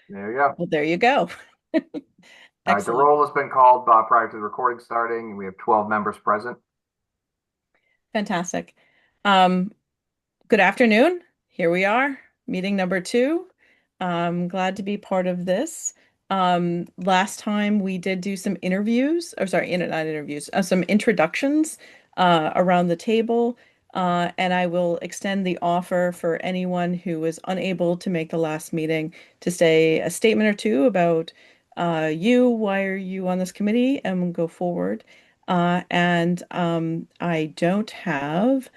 There you go. Well, there you go. All right, the Excellent. roll has been called prior to the recording starting, and we have 12 members present. Fantastic. Um, Good afternoon. Here we are, meeting number two. Glad to be part of this. Last time we did do some interviews, or sorry, not interviews, some introductions around the table. And I will extend the offer for anyone who was unable to make the last meeting to say a statement or two about you, why are you on this committee, and go forward. And I don't have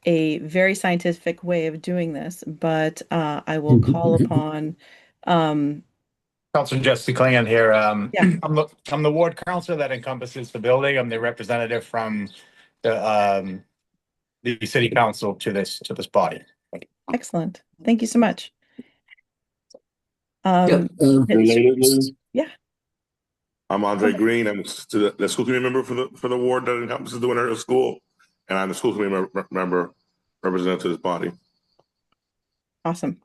a very scientific way of doing this, but I will call upon, um, Councilor Jesse Clan here. yeah, I'm the ward councilor that encompasses the building. I'm the representative from the the city council to this body. excellent. Thank you so much. Yep. Relatedly, Yeah, I'm go Andre ahead. Green. I'm the school committee member for the ward that encompasses the Winter School, and I'm the school committee member representing to this body. Awesome.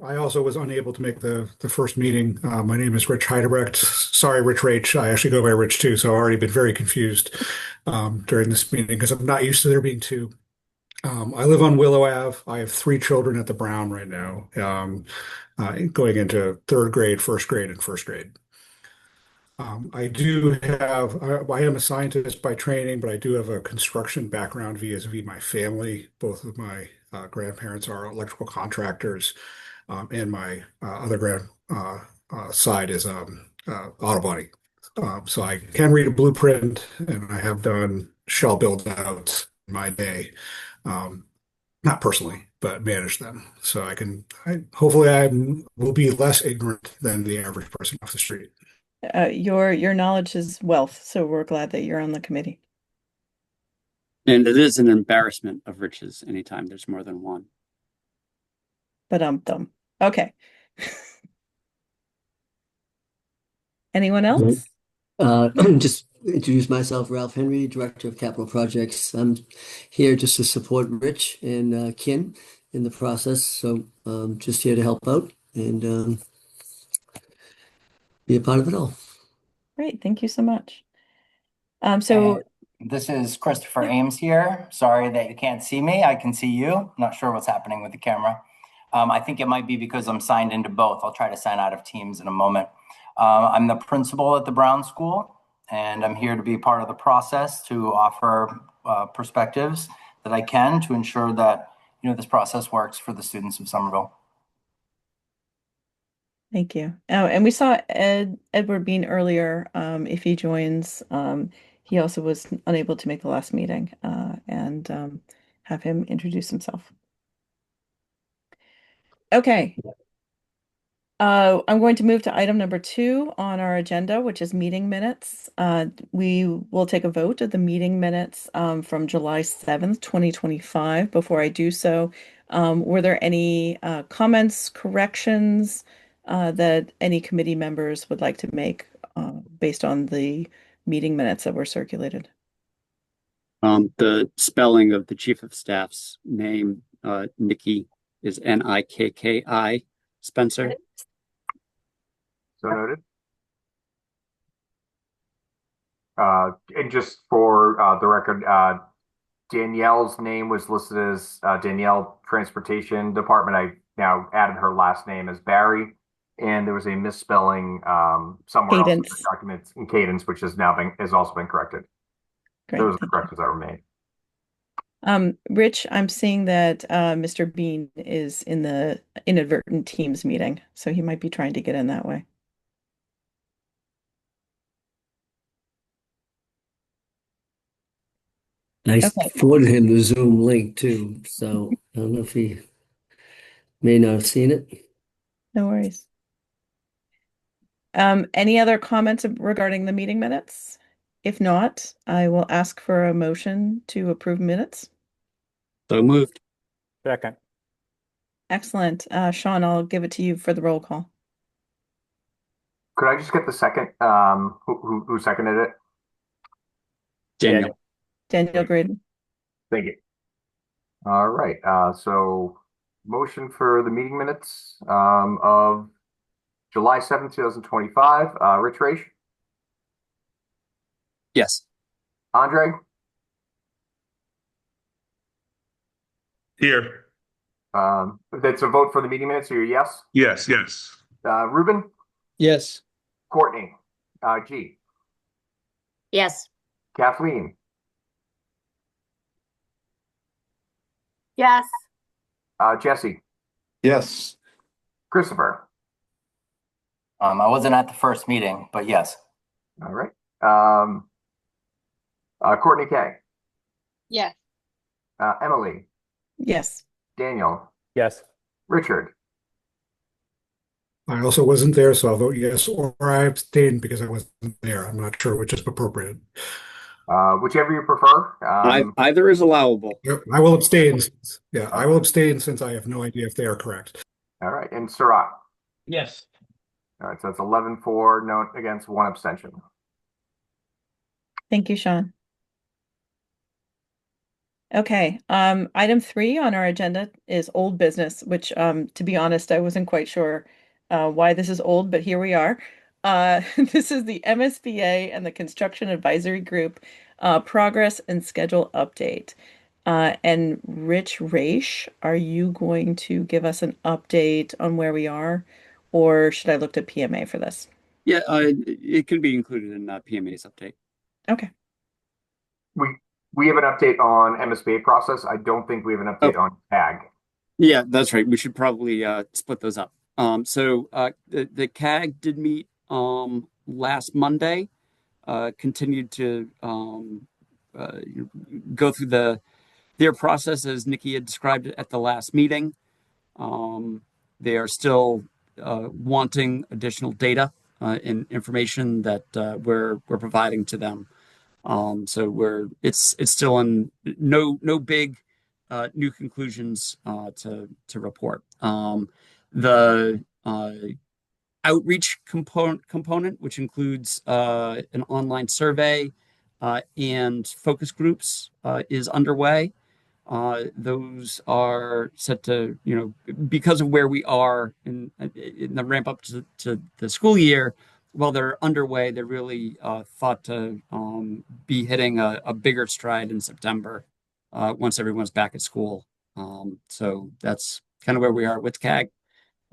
I also was unable to make the first meeting. My name is Rich Heidebrecht. Sorry, Rich Rach. I actually go by Rich too, so I've already been very confused during this meeting because I'm not used to there being two. I live on Willow Ave. I have three children at the Brown right now, going into third grade, first grade, and first grade. I am a scientist by training, but I do have a construction background vis-a-vis my family. Both of my grandparents are electrical contractors, and my other side is auto body. So I can read a blueprint, and I have done shell build outs in my day. Um, Not personally, but manage them. So hopefully I will be less ignorant than the average person off the street. Your knowledge is wealth, so we're glad that you're on the committee. And it is an embarrassment of riches anytime there's more than one. But okay. Anyone Right. else? Just introduce myself, Ralph Henry, Director of Capital Projects. I'm here just to support Rich and Kin in the process. So just here to help out and be a part of it all. Great, thank you so much. And this is Christopher Yeah. Ames here. Sorry that you can't see me. I can see you. Not sure what's happening with the camera. I think it might be because I'm signed into both. I'll try to sign out of Teams in a moment. I'm the principal at the Brown School, and I'm here to be part of the process to offer perspectives that I can to ensure that this process works for the students of Somerville. Thank you. Oh, and we saw Edward Bean earlier. If he joins, he also was unable to make the last meeting, and have him introduce himself. Okay. I'm going to move to item number 2 on our agenda, which is meeting minutes. We will take a vote of the meeting minutes from July 7th, 2025. Before I do so, were there any comments, corrections that any committee members would like to make based on the meeting minutes that were circulated? The spelling of the chief of staff's name, Nikki, is Nikki Spencer. So noted. And just for the record, Danielle's name was listed as Danielle Transportation Department. I now added her last name as Barry, and there was a misspelling somewhere else in the Cadence. documents in Cadence, which has also been corrected. Great, Those are the thank you. corrections that were made. Rich, I'm seeing that Mr. Bean is in the inadvertent Teams meeting, so he might be trying to get in that way. I Okay. forwarded him the Zoom link too, so I don't know if he may not have seen it. No worries. Any other comments regarding the meeting minutes? If not, I will ask for a motion to approve minutes. So moved. Second. Excellent. Sean, I'll give it to you for the roll call. Could I just get the second? Who seconded it? Daniel. Daniel Graydon. Thank you. All right. So Motion for the meeting minutes of July 7th, 2025. Rich Raish, Yes. Andre, Here. that's a vote for the meeting minutes. So you're yes. Yes, yes. Ruben, Yes. Courtney, G, Yes. Kathleen, Yes. Jesse, Yes. Christopher. I wasn't at the first meeting, but yes. All right. Courtney K, Yes. Emily, Yes. Daniel, Yes. Richard. I also wasn't there, so I'll vote yes, or I abstain because I wasn't there. I'm not sure which is appropriate. Whichever you prefer. Either is allowable. Yep, I will abstain. Yeah, I will abstain since I have no idea if they are correct. All right. And Surratt. Yes. All right. So that's 11 for, no against, one abstention. Thank you, Sean. Okay, item 3 on our agenda is old business, which, to be honest, I wasn't quite sure why this is old, but here we are. This is the MSBA and the Construction Advisory Group progress and schedule update. And Rich Raish, are you going to give us an update on where we are, or should I look to PMA for this? Yeah, it can be included in PMA's update. Okay. We have an update on MSBA process. I don't think we have an update on CAG. Yeah, that's right. We should probably split those up. So the CAG did meet last Monday, continued to go through their process as Nikki had described it at the last meeting. They are still wanting additional data and information that we're providing to them. So it's still in no big new conclusions to report. The outreach component, which includes an online survey and focus groups, is underway. Those are set to, because of where we are in the ramp up to the school year, while they're underway, they're really thought to be hitting a bigger stride in September once everyone's back at school. So that's kind of where we are with CAG.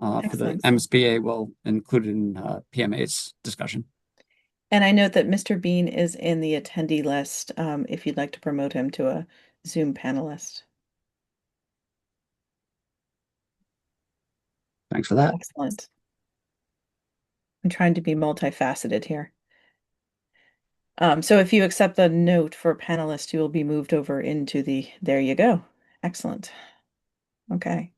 For the Excellent. MSBA, we'll include in PMA's discussion. And I note that Mr. Bean is in the attendee list, if you'd like to promote him to a Zoom panelist. Thanks for that. Excellent. I'm trying to be multifaceted here. So if you accept the note for panelist, you will be moved over into there you go. Excellent. Okay.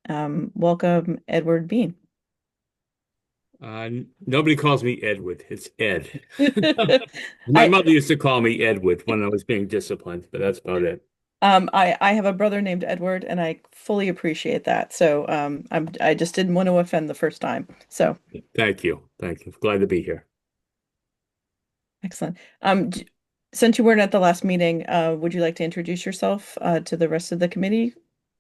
Welcome, Edward Bean. Nobody calls me Edward. It's Ed. My mother used to call me Edward when I was being disciplined, but that's about it. I have a brother named Edward, and I fully appreciate that. So I just didn't want to offend the first time. So Thank you. Glad to be here. excellent. Since you weren't at the last meeting, would you like to introduce yourself to the rest of the committee?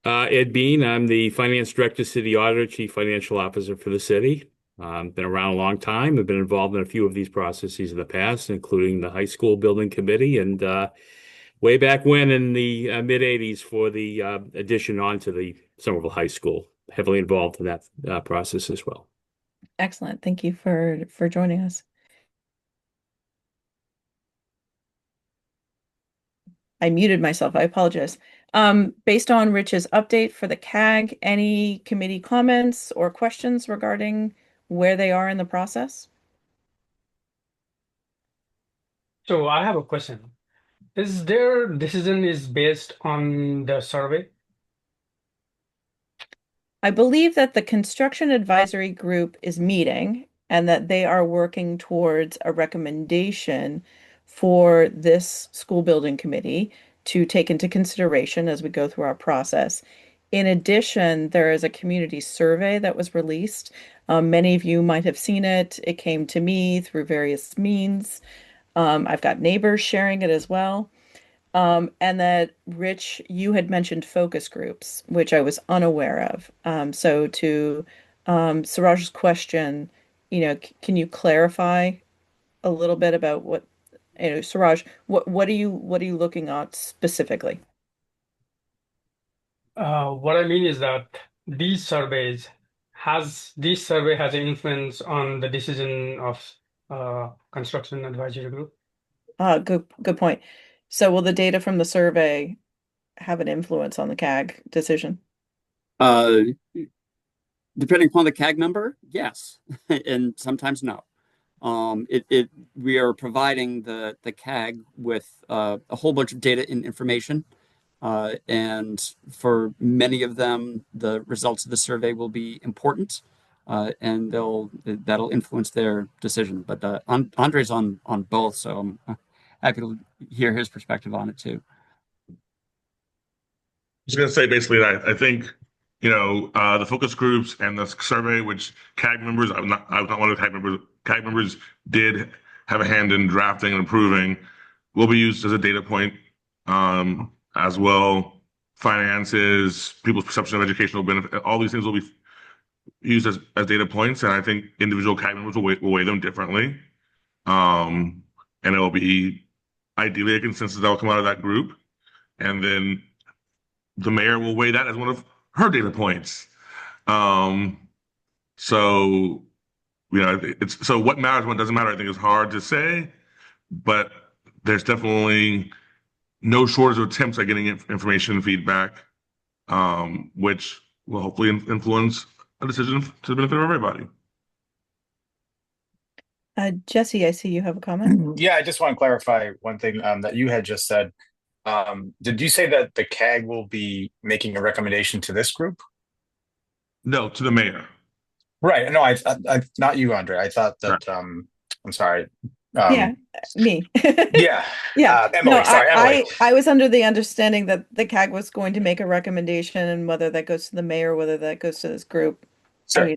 Ed Bean, I'm the Finance Director, City Auditor, Chief Financial Officer for the city. Been around a long time. I've been involved in a few of these processes in the past, including the high school building committee and way back when in the mid 80s for the addition onto the Somerville High School. Heavily involved in that process as well. Excellent. Thank you for joining us. I muted myself. I apologize. Based on Rich's update for the CAG, any committee comments or questions regarding where they are in the process? So I have a question. Is their decision is based on the survey? I believe that the construction advisory group is meeting and that they are working towards a recommendation for this school building committee to take into consideration as we go through our process. In addition, there is a community survey that was released. Many of you might have seen it. It came to me through various means. I've got neighbors sharing it as well. And that Rich, you had mentioned focus groups, which I was unaware of. So to Suraj's question, can you clarify a little bit about Suraj, what are you looking at specifically? What I mean is that this survey has an influence on the decision of construction advisory group. Good point. So will the data from the survey have an influence on the CAG decision? Uh, Depending upon the CAG number, yes, and sometimes no. We are providing the CAG with a whole bunch of data and information, and for many of them, the results of the survey will be important, and that'll influence their decision. But Andre's on both, so I'm happy to hear his perspective on it too. Was going to say basically that I think, the focus groups and the survey, which CAG members, I was not one of the CAG members. CAG members did have a hand in drafting and approving, will be used as a data point, as well. Finances, people's perception of educational benefit, all these things will be used as data points, and I think individual CAG members will weigh them differently. And it will be ideally a consensus that will come out of that group, and then the mayor will weigh that as one of her data points. Um, so it's so what matters, what doesn't matter. I think is hard to say, but there's definitely no shortage of attempts at getting information and feedback, which will hopefully influence a decision to the benefit of everybody. Jesse, I see you have a comment. Yeah, I just want to clarify one thing that you had just said. Did you say that the CAG will be making a recommendation to this group? No, to the mayor. Right. No, I not you, Andre. I thought that. Right. I'm sorry. Yeah, me. Yeah. Yeah. Emily. No, Sorry, Emily. I was under the understanding that the CAG was going to make a recommendation, and whether that goes to the mayor, whether that goes to this group. I Sure. mean,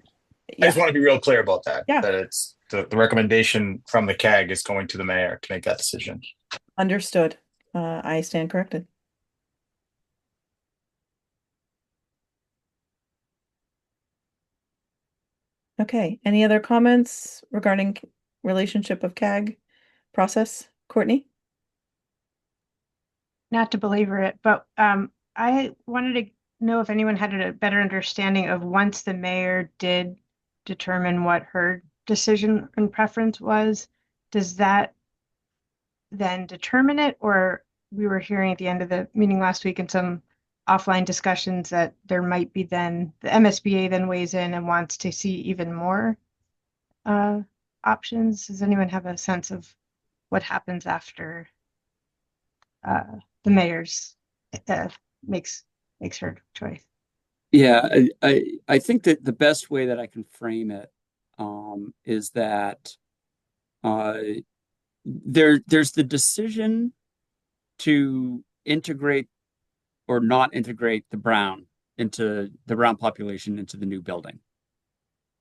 I just yeah, want to be real clear about that. yeah, That it's the recommendation from the CAG is going to the mayor to make that decision. understood. I stand corrected. Okay. Any other comments regarding relationship of CAG process? Courtney? Not to belabor it, but I wanted to know if anyone had a better understanding of once the mayor did determine what her decision and preference was, does that then determine it? Or we were hearing at the end of the meeting last week in some offline discussions that there might be then the MSBA then weighs in and wants to see even more options. Does anyone have a sense of what happens after the mayor's makes her choice? Yeah, I think that the best way that I can frame it is that there's the decision to integrate or not integrate the brown population into the new building.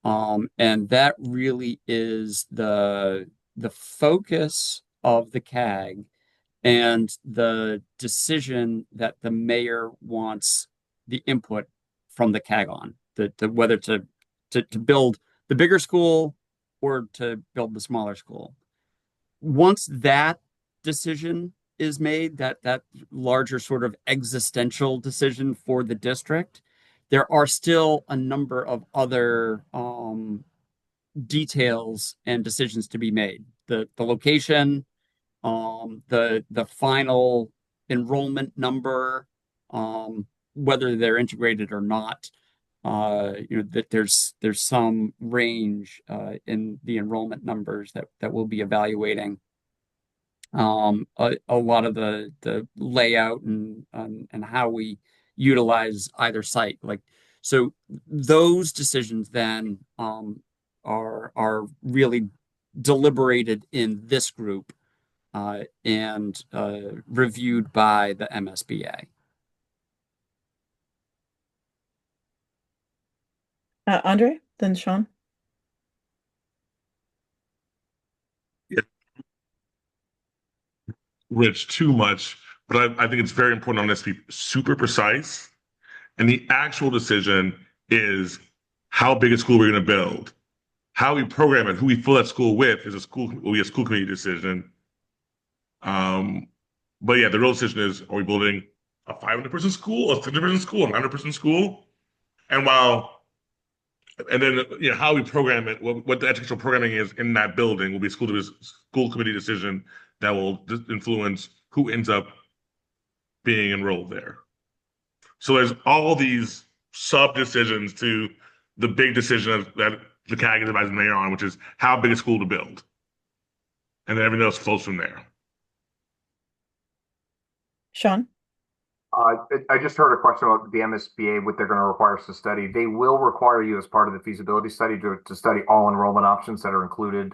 And that really is the focus of the CAG and the decision that the mayor wants the input from the CAG on, whether to build the bigger school or to build the smaller school. Once that decision is made, that larger sort of existential decision for the district, there are still a number of other details and decisions to be made. The location, the final enrollment number, whether they're integrated or not. That there's some range in the enrollment numbers that we'll be evaluating. A lot of the layout and how we utilize either site, so those decisions then are really deliberated in this group and reviewed by the MSBA. Andre, then Sean. Rich too much, but I think it's very important on this to be super precise. And the actual decision is how big a school we're going to build. How we program it, who we fill that school with will be a school committee decision. Um, but yeah, the real decision is, are we building a 500-person school, a 50-person school, a 100-person school? And and then how we program it, what the educational programming is in that building will be a school committee decision that will influence who ends up being enrolled there. So there's all these sub decisions to the big decision that the CAG is advising the mayor on, which is how big a school to build. And then everything else flows from there. Sean? I just heard a question about the MSBA, what they're going to require us to study. They will require you as part of the feasibility study to study all enrollment options that are included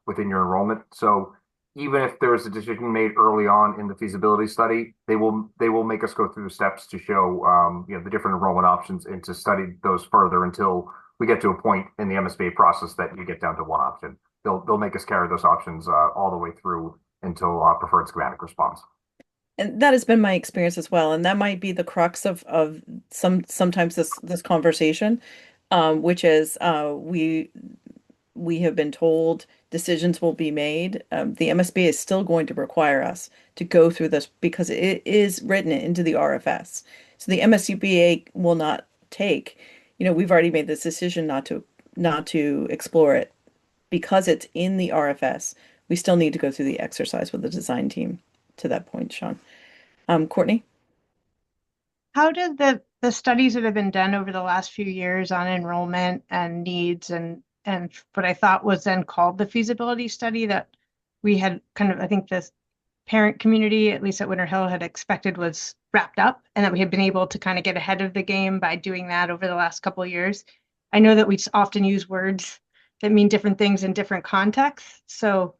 within your enrollment. So even if there is a decision made early on in the feasibility study, they will make us go through the steps to show the different enrollment options and to study those further until we get to a point in the MSBA process that you get down to one option. They'll make us carry those options all the way through until preferred schematic response. And that has been my experience as well. And that might be the crux of sometimes this conversation, which is we have been told decisions will be made. The MSBA is still going to require us to go through this because it is written into the RFS. So the MSBA will not take, we've already made this decision not to explore it because it's in the RFS. We still need to go through the exercise with the design team to that point, Sean. Courtney? How did the studies that have been done over the last few years on enrollment and needs and what I thought was then called the feasibility study that we had kind of, I think the parent community, at least at Winter Hill, had expected was wrapped up, and that we had been able to kind of get ahead of the game by doing that over the last couple of years. I know that we often use words that mean different things in different contexts. So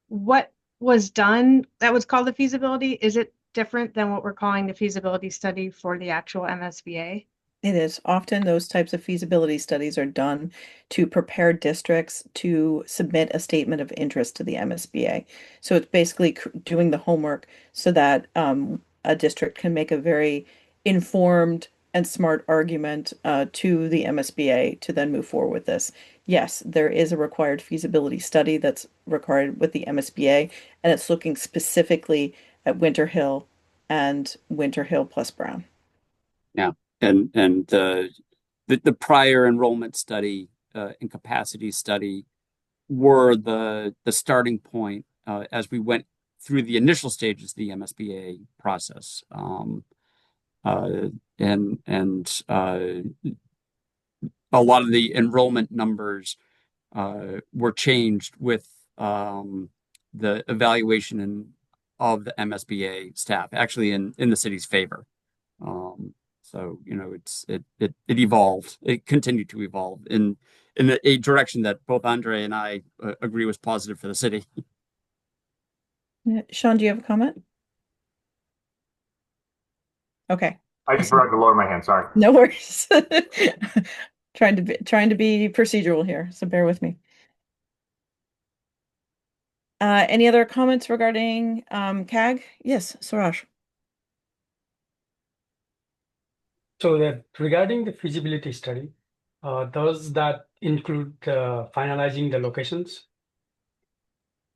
what was done that was called the feasibility, is it different than what we're calling the feasibility study for the actual MSBA? It is. Often those types of feasibility studies are done to prepare districts to submit a statement of interest to the MSBA. So it's basically doing the homework so that a district can make a very informed and smart argument to the MSBA to then move forward with this. Yes, there is a required feasibility study that's required with the MSBA, and it's looking specifically at Winter Hill and Winter Hill plus Brown. Yeah. And the prior enrollment study and capacity study were the starting point as we went through the initial stages of the MSBA process. And a lot of the enrollment numbers were changed with the evaluation of the MSBA staff, actually in the city's favor. So, it evolved. It continued to evolve in a direction that both Andre and I agree was positive for the city. Sean, do you have a comment? Okay. I just forgot to lower my hand. Sorry. No worries. Trying to be procedural here, so bear with me. Any other comments regarding CAG? Yes, Suraj. So that regarding the feasibility study, does that include finalizing the locations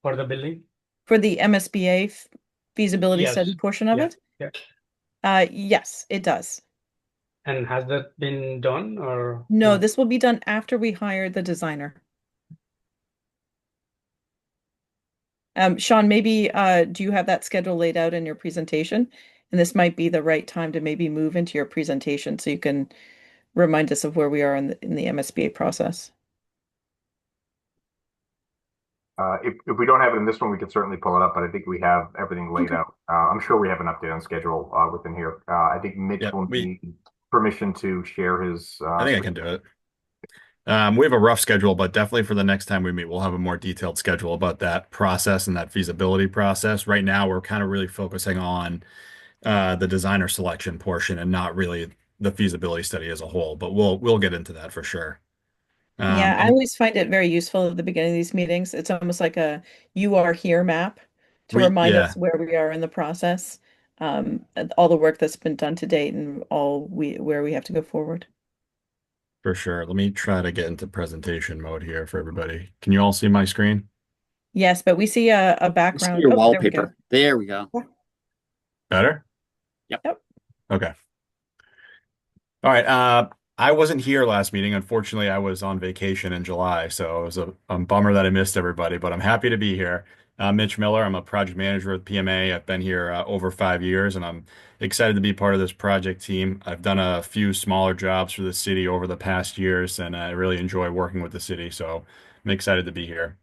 for the building? For the MSBA feasibility study portion of it? Yeah. Yes, it does. And has that been done or? No, this will be done after we hire the designer. Sean, maybe do you have that schedule laid out in your presentation? And this might be the right time to maybe move into your presentation so you can remind us of where we are in the MSBA process. If we don't have it in this one, we could certainly pull it up, but I think we have everything laid out. I'm sure we have an update on schedule within here. I think Mitch will need permission to share his. I think I can do it. We have a rough schedule, but definitely for the next time we meet, we'll have a more detailed schedule about that process and that feasibility process. Right now, we're kind of really focusing on the designer selection portion and not really the feasibility study as a whole, but we'll get into that for sure. Yeah, I always find it very useful at the beginning of these meetings. It's almost like a "you are here" map to remind us where we are in the process. all the work that's been done to date and where we have to go forward. For sure. Let me try to get into presentation mode here for everybody. Can you all see my screen? Yes, but we see a You see background. your Oh, there we go. wallpaper. There we go. Better? Yep. Yep. Okay. All right. I wasn't here last meeting. Unfortunately, I was on vacation in July, so it was a bummer that I missed everybody, but I'm happy to be here. I'm Mitch Miller. I'm a project manager with PMA. I've been here over 5 years, and I'm excited to be part of this project team. I've done a few smaller jobs for the city over the past years, and I really enjoy working with the city, so I'm excited to be here.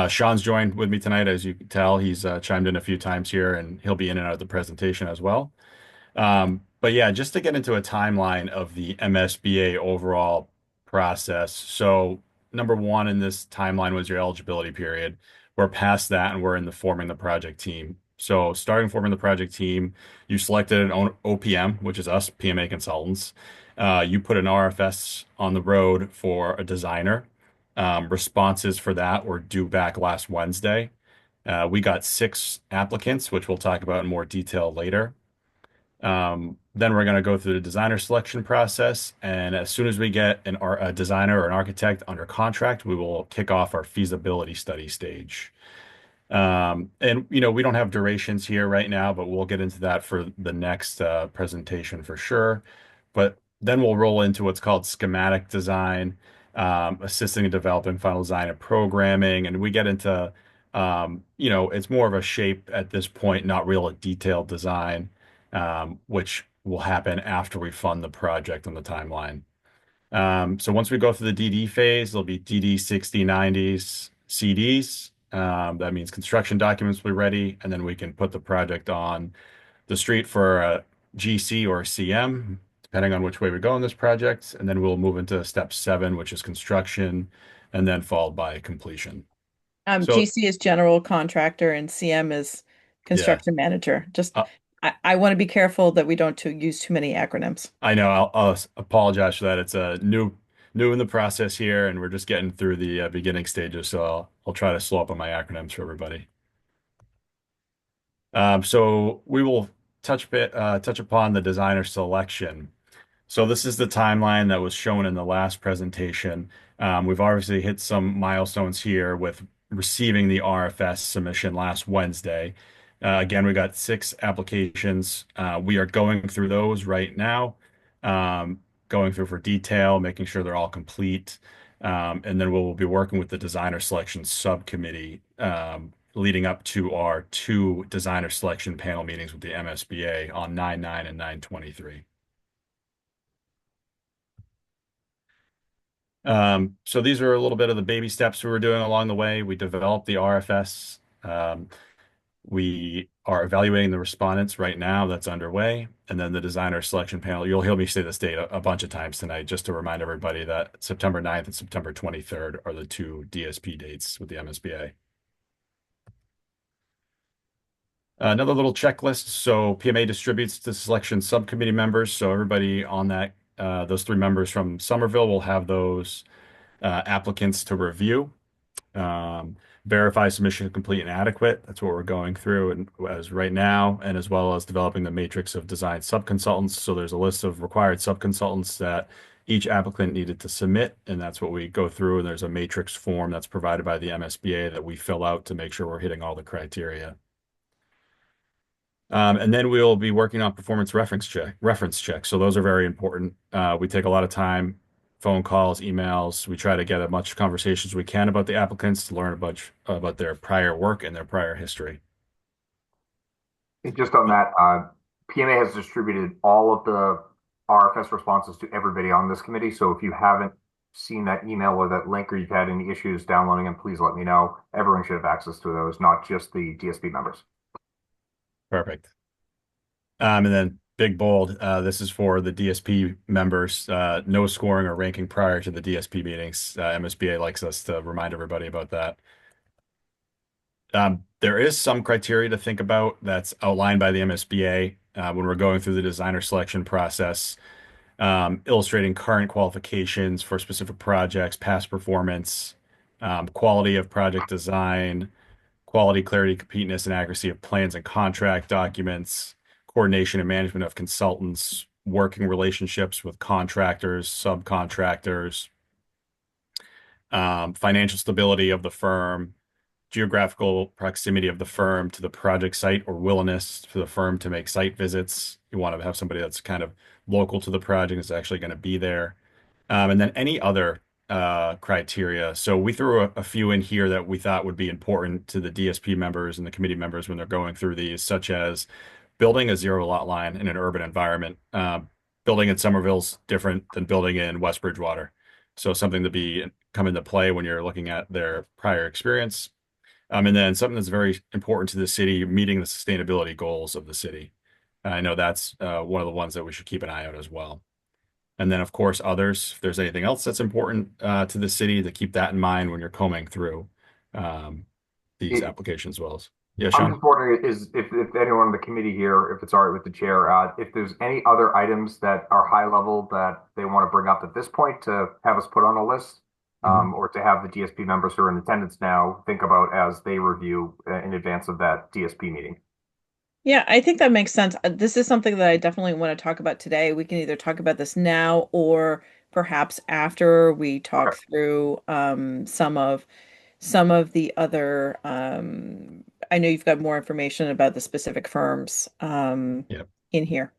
Sean's joined with me tonight, as you can tell. He's chimed in a few times here, and he'll be in and out of the presentation as well. But yeah, just to get into a timeline of the MSBA overall process. So number one in this timeline was your eligibility period. We're past that and we're in the forming the project team. So starting forming the project team, you selected an OPM, which is us, PMA consultants. You put an RFS on the road for a designer. Responses for that were due back last Wednesday. We got 6 applicants, which we'll talk about in more detail later. Then we're going to go through the designer selection process, and as soon as we get a designer or an architect under contract, we will kick off our feasibility study stage. And we don't have durations here right now, but we'll get into that for the next presentation for sure. But then we'll roll into what's called schematic design, assisting in developing final design and programming, and we get into it's more of a shape at this point, not real a detailed design, which will happen after we fund the project on the timeline. So once we go through the DD phase, there'll be DD 60, 90s, CDs. That means construction documents will be ready, and then we can put the project on the street for a GC or a CM, depending on which way we go in this project. And then we'll move into step 7, which is construction, and then followed by completion. So GC is general contractor and CM is yeah, construction manager. Just uh, I want to be careful that we don't use too many acronyms. I know. I'll apologize for that. It's a new in the process here, and we're just getting through the beginning stages. So I'll try to slow up on my acronyms for everybody. So we will touch upon the designer selection. So this is the timeline that was shown in the last presentation. We've obviously hit some milestones here with receiving the RFS submission last Wednesday. Again, we got 6 applications. We are going through those right now, going through for detail, making sure they're all complete. And then we'll be working with the designer selection subcommittee, leading up to our 2 designer selection panel meetings with the MSBA on 9/9 and 9/23. So these are a little bit of the baby steps we were doing along the way. We developed the RFS. We are evaluating the respondents right now. That's underway. And then the designer selection panel, you'll hear me say this date a bunch of times tonight, just to remind everybody that September 9th and September 23rd are the 2 DSP dates with the MSBA. Another little checklist. So PMA distributes to selection subcommittee members. So everybody on that, those 3 members from Somerville will have those applicants to review. Verify submission complete and adequate. That's what we're going through and as right now, and as well as developing the matrix of design subconsultants. So there's a list of required subconsultants that each applicant needed to submit, and that's what we go through. And there's a matrix form that's provided by the MSBA that we fill out to make sure we're hitting all the criteria. And then we'll be working on performance reference checks. So those are very important. We take a lot of time, phone calls, emails. We try to get as much conversations as we can about the applicants to learn a bunch about their prior work and their prior history. And just on that, PMA has distributed all of the RFS responses to everybody on this committee. So if you haven't seen that email or that link, or you've had any issues downloading them, please let me know. Everyone should have access to those, not just the DSP members. Perfect. And then big bold, this is for the DSP members. No scoring or ranking prior to the DSP meetings. MSBA likes us to remind everybody about that. There is some criteria to think about that's outlined by the MSBA when we're going through the designer selection process, illustrating current qualifications for specific projects, past performance, quality of project design, quality, clarity, completeness, and accuracy of plans and contract documents, coordination and management of consultants, working relationships with contractors, subcontractors, financial stability of the firm, geographical proximity of the firm to the project site or willingness for the firm to make site visits. You want to have somebody that's kind of local to the project that's actually going to be there. And then any other criteria. So we threw a few in here that we thought would be important to the DSP members and the committee members when they're going through these, such as building a zero lot line in an urban environment. Building in Somerville's different than building in West Bridgewater. So something to be come into play when you're looking at their prior experience. And then something that's very important to the city, meeting the sustainability goals of the city. I know that's one of the ones that we should keep an eye out as well. And then, of course, others, if there's anything else that's important to the city, to keep that in mind when you're combing through these applications as well. Yeah, I'm Sean? just wondering if anyone on the committee here, if it's all right with the chair, if there's any other items that are high level that they want to bring up at this point to have us put on a list, or to have the DSP members who are in attendance now think about as they review in advance of that DSP meeting. Yeah, I think that makes sense. This is something that I definitely want to talk about today. We can either talk about this now or perhaps after we talk Okay. through some of the other I know you've got more information about the specific firms Yeah. in here.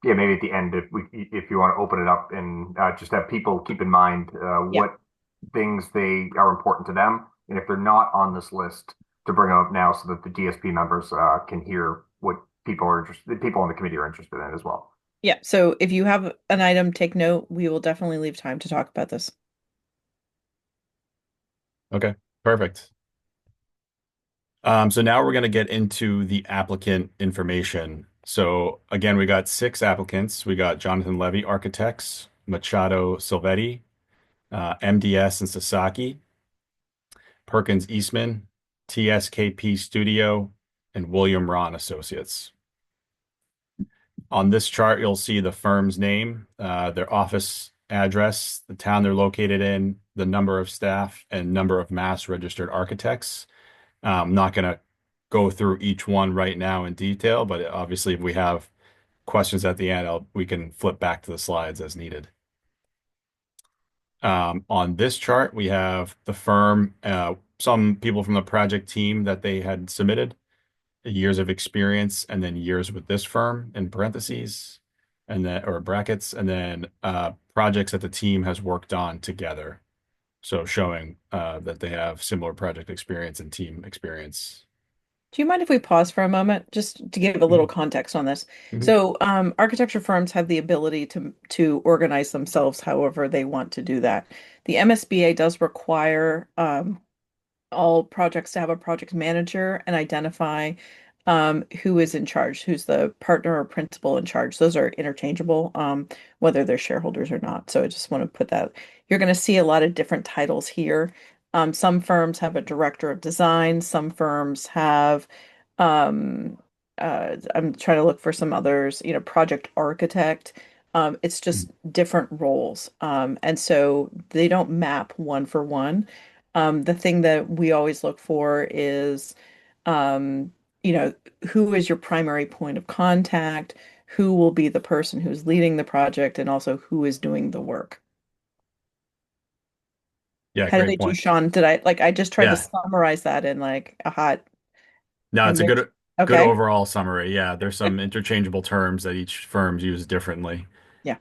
Yeah, maybe at the end, if you want to open it up and just have people keep in mind what things they are important to them, and if they're not on this list, to bring them up now so that the DSP members can hear what people on the committee are interested in as well. Yeah, so if you have an item, take note. We will definitely leave time to talk about this. Okay, perfect. So now we're going to get into the applicant information. So again, we got 6 applicants. We got Jonathan Levy Architects, Machado Silvetti, MDS and Sasaki, Perkins Eastman, TSKP Studio, and William Ron Associates. On this chart, you'll see the firm's name, their office address, the town they're located in, the number of staff, and number of mass registered architects. I'm not going to go through each one right now in detail, but obviously if we have questions at the end, we can flip back to the slides as needed. On this chart, we have the firm, some people from the project team that they had submitted, years of experience, and then years with this firm in parentheses, and then or brackets, and then projects that the team has worked on together. So showing that they have similar project experience and team experience. Do you mind if we pause for a moment just to give a little context on this? So, architecture firms have the ability to organize themselves however they want to do that. The MSBA does require all projects to have a project manager and identify who is in charge, who's the partner or principal in charge. Those are interchangeable, whether they're shareholders or not. So I just want to put that. You're going to see a lot of different titles here. Some firms have a director of design. Some firms have, I'm trying to look for some others, project architect. It's just different roles. And so they don't map one for one. The thing that we always look for is, um, who is your primary point of contact? Who will be the person who's leading the project, and also who is doing the work? Yeah, How did I great do, point. Sean? I just tried to Yeah. summarize that in like a hot No, it's a 10 minutes? good Okay. overall summary. Yeah, there's some interchangeable terms that each firms use differently. Yeah.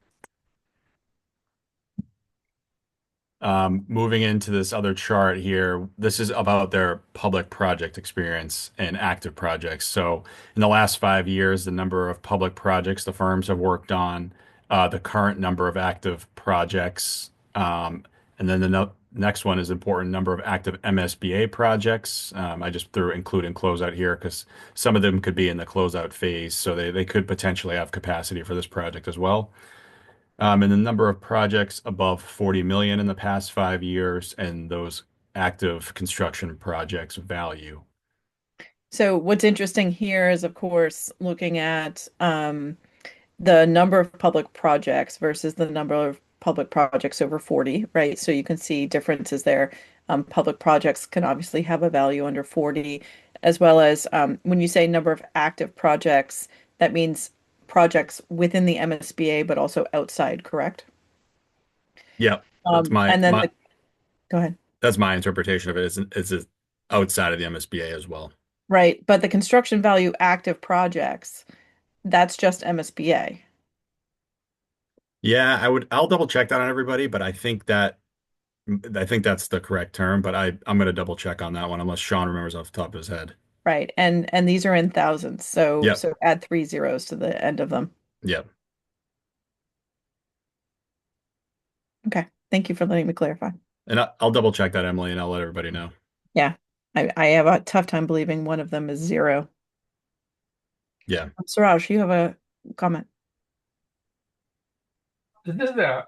Moving into this other chart here, this is about their public project experience and active projects. So in the last 5 years, the number of public projects the firms have worked on, the current number of active projects, and then the next one is important number of active MSBA projects. I just threw include and closeout here because some of them could be in the closeout phase, so they could potentially have capacity for this project as well. And the number of projects above 40 million in the past 5 years, and those active construction projects value. So what's interesting here is, of course, looking at the number of public projects versus the number of public projects over 40, right? So you can see differences there. Public projects can obviously have a value under 40, as well as when you say number of active projects, that means projects within the MSBA, but also outside, correct? Yep. That's And then go ahead. that's my interpretation of it. It's outside of the MSBA as well. Right, but the construction value active projects, that's just MSBA. Yeah, I'll double check that on everybody, but I think that's the correct term, but I'm gonna double check on that one unless Sean remembers off the top of his head. Right, and these are in thousands, so Yep. so add 3 zeros to the end of them. Yep. Okay, thank you for letting me clarify. And I'll double check that, Emily, and I'll let everybody know. Yeah, I have a tough time believing one of them is zero. Yeah. Suraj, you have a comment. Is this the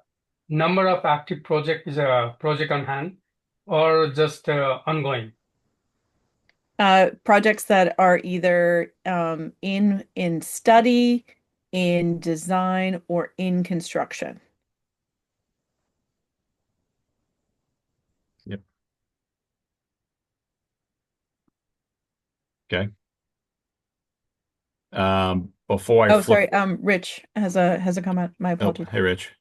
number of active project is a project on hand or just ongoing? Projects that are either in study, in design, or in construction. Yep. Okay. Before I Oh, flip. sorry. Rich has a comment. My Oh, apologies. hey, Rich.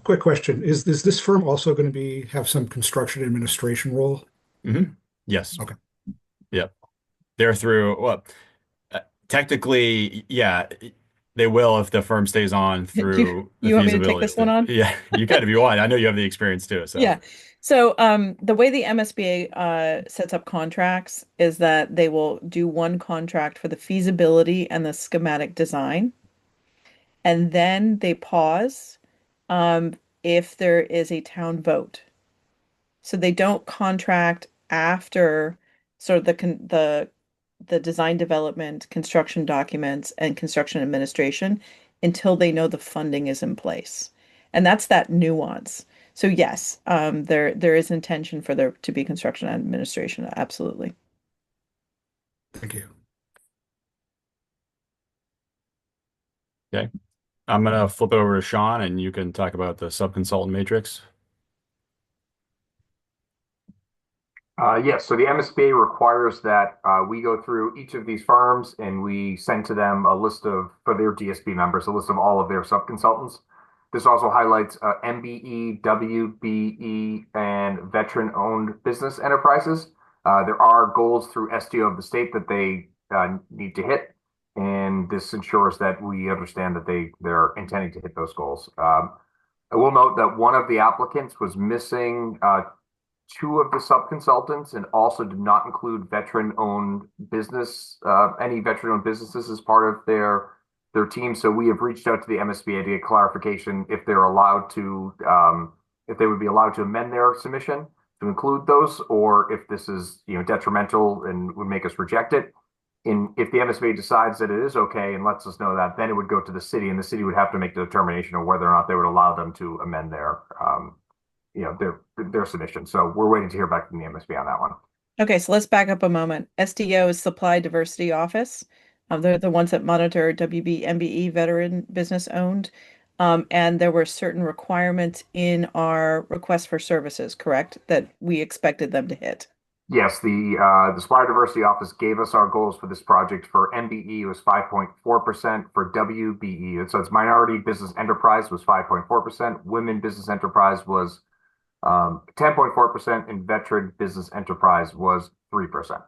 Quick question. Is this firm also going to have some construction administration role? Yes. Okay. Yep. They're through, well, technically, yeah, they will if the firm stays on through the You want me to take feasibility this one study. on? Yeah, you can if you want. I know you have the experience too, so. Yeah. So the way the MSBA sets up contracts is that they will do one contract for the feasibility and the schematic design, and then they pause um, if there is a town vote. So they don't contract after sort of the design development, construction documents, and construction administration until they know the funding is in place. And that's that nuance. So yes, there is intention for there to be construction administration, absolutely. Thank you. Okay. I'm gonna flip it over to Sean and you can talk about the sub-consultant matrix. Yes, so the MSBA requires that we go through each of these firms and we send to them a list of, for their DSB members, a list of all of their subconsultants. This also highlights MBE, WBE, and veteran-owned business enterprises. There are goals through STO of the state that they need to hit, and this ensures that we understand that they're intending to hit those goals. I will note that one of the applicants was missing two of the sub-consultants and also did not include veteran-owned business, any veteran-owned businesses as part of their team. So we have reached out to the MSBA to get clarification if they're allowed to, if they would be allowed to amend their submission to include those, or if this is, detrimental and would make us reject it. And if the MSBA decides that it is okay and lets us know that, then it would go to the city, and the city would have to make the determination of whether or not they would allow them to amend their submission. So we're waiting to hear back from the MSB on that one. Okay, so let's back up a moment. SDO is Supply Diversity Office. They're the ones that monitor WB, MBE, veteran business owned. And there were certain requirements in our request for services, correct? That we expected them to hit. Yes, the Supply Diversity Office gave us our goals for this project. For MBE, it was 5.4%. For WBE, so it's Minority Business Enterprise was 5.4%. Women Business Enterprise was 10.4%, and Veteran Business Enterprise was 3%.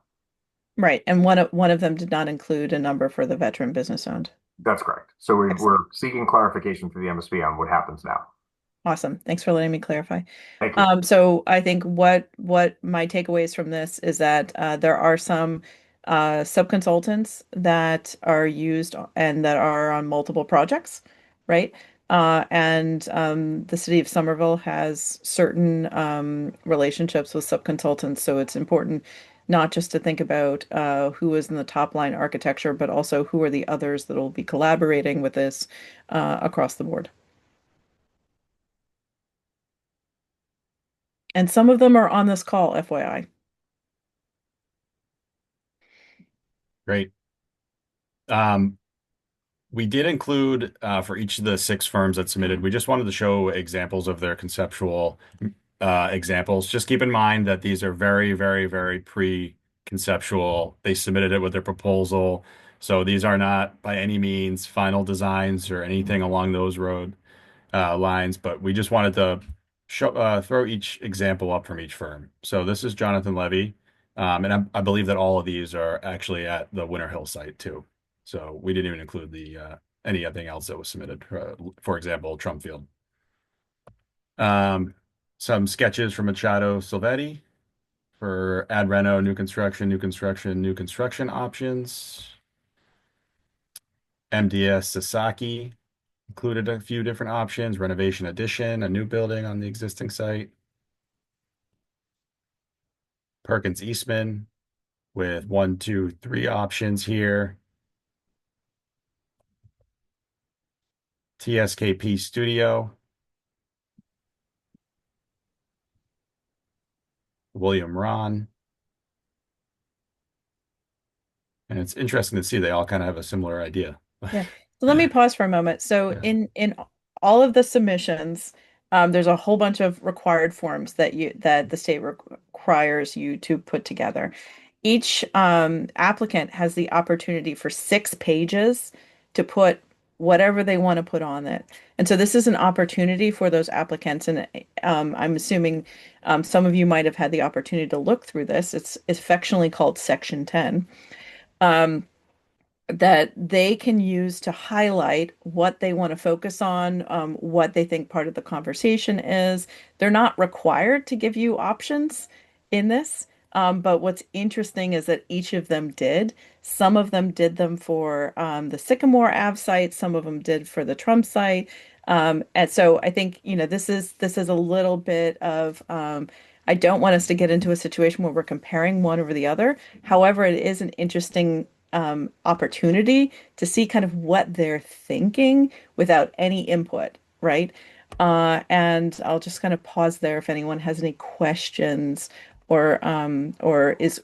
Right, and one of them did not include a number for the veteran business owned. That's correct. So we're Excellent. seeking clarification for the MSB on what happens now. Awesome. Thanks for letting me clarify. Thank you. So I think what my takeaways from this is that there are some sub-consultants that are used and that are on multiple projects, right? And the city of Somerville has certain relationships with sub-consultants, so it's important not just to think about who is in the top line architecture, but also who are the others that will be collaborating with this across the board. And some of them are on this call, FYI. Great. We did include for each of the 6 firms that submitted, we just wanted to show examples of their conceptual examples. Just keep in mind that these are very, very, very pre-conceptual. They submitted it with their proposal. So these are not by any means final designs or anything along those lines, but we just wanted to throw each example up from each firm. So this is Jonathan Levy, and I believe that all of these are actually at the Winter Hill site too. So we didn't even include the anything else that was submitted. For example, Trump Field. Some sketches from Machado Silvetti for ad reno, new construction, new construction, new construction options. MDS Sasaki included a few different options, renovation addition, a new building on the existing site. Perkins Eastman with 1, 2, 3 options here. TSKP Studio. William Ron. And it's interesting to see they all kind of have a similar idea. Yeah. So let me pause for a moment. So Yeah. in all of the submissions, there's a whole bunch of required forms that the state requires you to put together. Each applicant has the opportunity for 6 pages to put whatever they want to put on it. And so this is an opportunity for those applicants. And I'm assuming some of you might have had the opportunity to look through this. It's affectionately called Section 10. That they can use to highlight what they want to focus on, what they think part of the conversation is. They're not required to give you options in this, but what's interesting is that each of them did. Some of them did them for the Sycamore Ave site, some of them did for the Trump site. And so I think, this is a little bit of I don't want us to get into a situation where we're comparing one over the other. However, it is an interesting opportunity to see kind of what they're thinking without any input, right? And I'll just kind of pause there if anyone has any questions or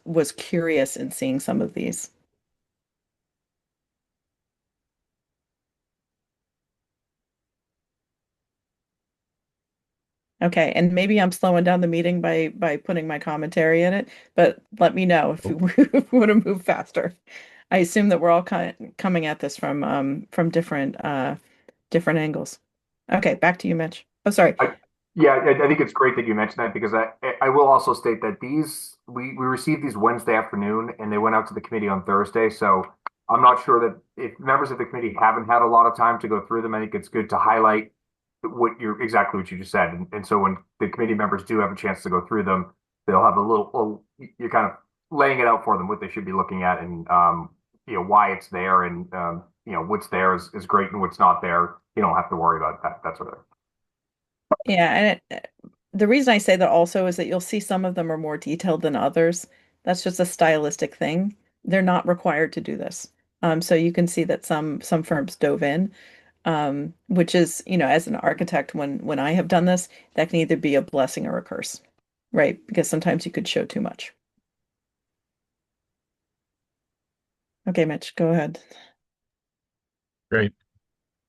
was curious in seeing some of these. Okay, and maybe I'm slowing down the meeting by putting my commentary in it, but let me know if if we want to move faster. I assume that we're all kind of coming at this from different angles. Okay, back to you, Mitch. Oh, sorry. Yeah, I think it's great that you mentioned that because I will also state that we received these Wednesday afternoon and they went out to the committee on Thursday. So I'm not sure that if members of the committee haven't had a lot of time to go through them, I think it's good to highlight exactly what you just said. And so when the committee members do have a chance to go through them, they'll have you're kind of laying it out for them what they should be looking at and why it's there and what's there is great and what's not there. You don't have to worry about that sort of thing. Yeah, and the reason I say that also is that you'll see some of them are more detailed than others. That's just a stylistic thing. They're not required to do this. So you can see that some firms dove in, which is, as an architect, when I have done this, that can either be a blessing or a curse, right? Because sometimes you could show too much. Okay, Mitch, go ahead. Great.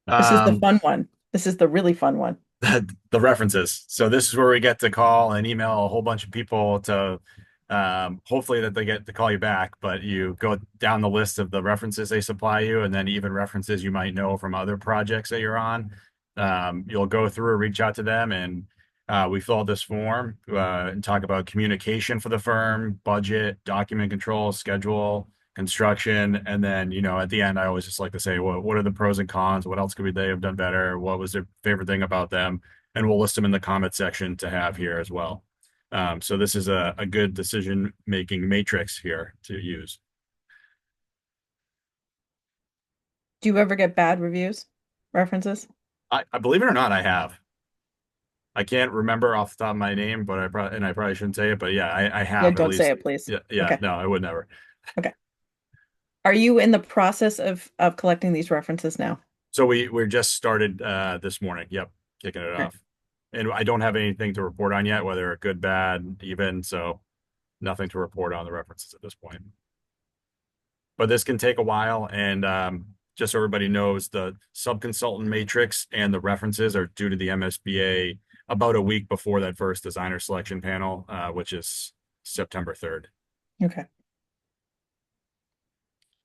This is the fun one. This is the really fun one. The references. So this is where we get to call and email a whole bunch of people to hopefully that they get to call you back, but you go down the list of the references they supply you and then even references you might know from other projects that you're on. You'll go through, reach out to them, and we fill out this form and talk about communication for the firm, budget, document control, schedule, construction, and then at the end I always just like to say, what are the pros and cons? What else could they have done better? What was their favorite thing about them? And we'll list them in the comment section to have here as well. So this is a good decision-making matrix here to use. Do you ever get bad reviews, references? I believe it or not, I have. I can't remember off the top of my name, but I probably shouldn't say it, but yeah, I have Yeah, at don't least. say it, please. Yeah, Okay. no, I would never. Okay. Are you in the process of collecting these references now? So we're just started this morning. Yep, kicking it off. And I don't have anything to report on yet, whether good, bad, even, so nothing to report on the references at this point. But this can take a while, and just so everybody knows, the sub-consultant matrix and the references are due to the MSBA about a week before that first designer selection panel, which is September 3rd. Okay.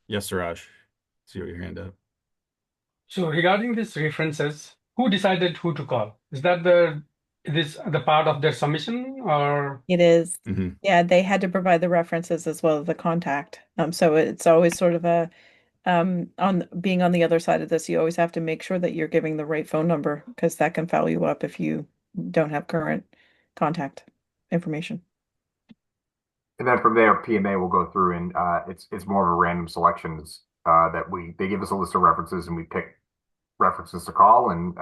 Yes, Suraj. See what your hand up. So regarding these references, who decided who to call? Is that the part of their submission or? It is. Mm-hmm. Yeah, they had to provide the references as well as the contact. So it's always sort of a on being on the other side of this, you always have to make sure that you're giving the right phone number because that can foul you up if you don't have current contact information. And then from there, PMA will go through and it's more of a random selections that they give us a list of references and we pick references to call and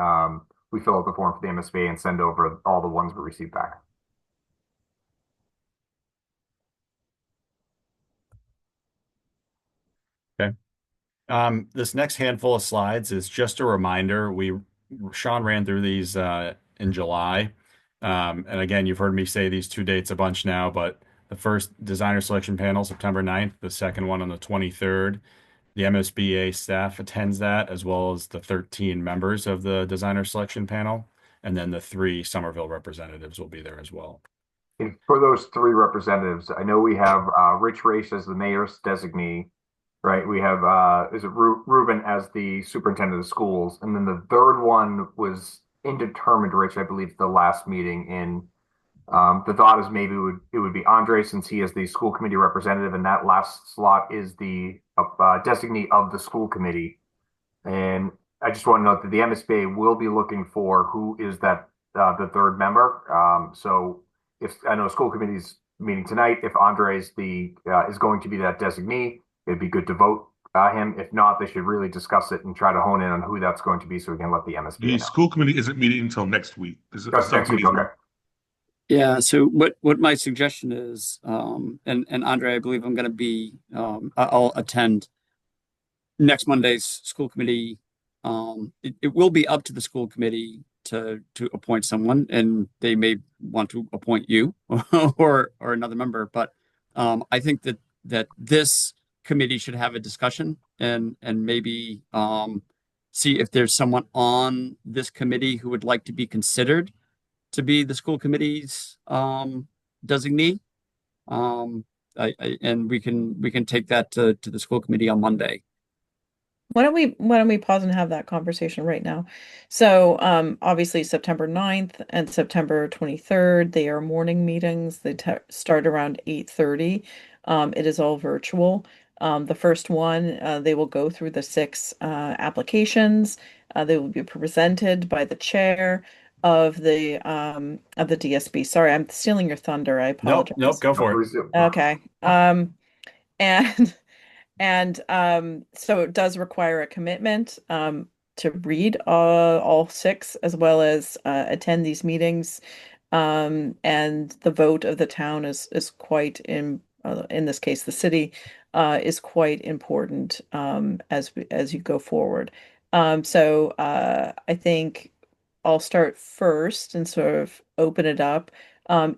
we fill out the form for the MSBA and send over all the ones we receive back. Okay. This next handful of slides is just a reminder. Sean ran through these in July. And again, you've heard me say these two dates a bunch now, but the first designer selection panel, September 9th, the second one on the 23rd. The MSBA staff attends that, as well as the 13 members of the designer selection panel. And then the 3 Somerville representatives will be there as well. And for those 3 representatives, I know we have Rich Race as the mayor's designee, right? We have is it Ruben as the superintendent of schools, and then the third one was indeterminate. Rich, I believe, the last meeting. In the thought is maybe it would be Andre since he is the school committee representative, and that last slot is the designee of the school committee. And I just want to note that the MSBA will be looking for who is that the third member. So if I know school committee's meeting tonight, if Andre is going to be that designee, it'd be good to vote him. If not, they should really discuss it and try to hone in on who that's going to be so we can let the MSBA The know. school committee isn't meeting until next week. That's next week, okay. Yeah, so what my suggestion is, and Andre, I believe I'm going to be, I'll attend next Monday's school committee. It will be up to the school committee to appoint someone, and they may want to appoint you or another member. But I think that this committee should have a discussion and maybe see if there's someone on this committee who would like to be considered to be the school committee's designee. And we can take that to the school committee on Monday. Why don't we pause and have that conversation right now? So obviously September 9th and September 23rd, they are morning meetings. They start around 8:30. It is all virtual. The first one, they will go through the 6 applications. They will be presented by the chair of the DSB. Sorry, I'm stealing your thunder. I apologize. Nope, go for it. Okay. And so it does require a commitment to read all 6 as well as attend these meetings. And the vote of the town is quite in this case the city is quite important as you go forward. So I think I'll start first and sort of open it up.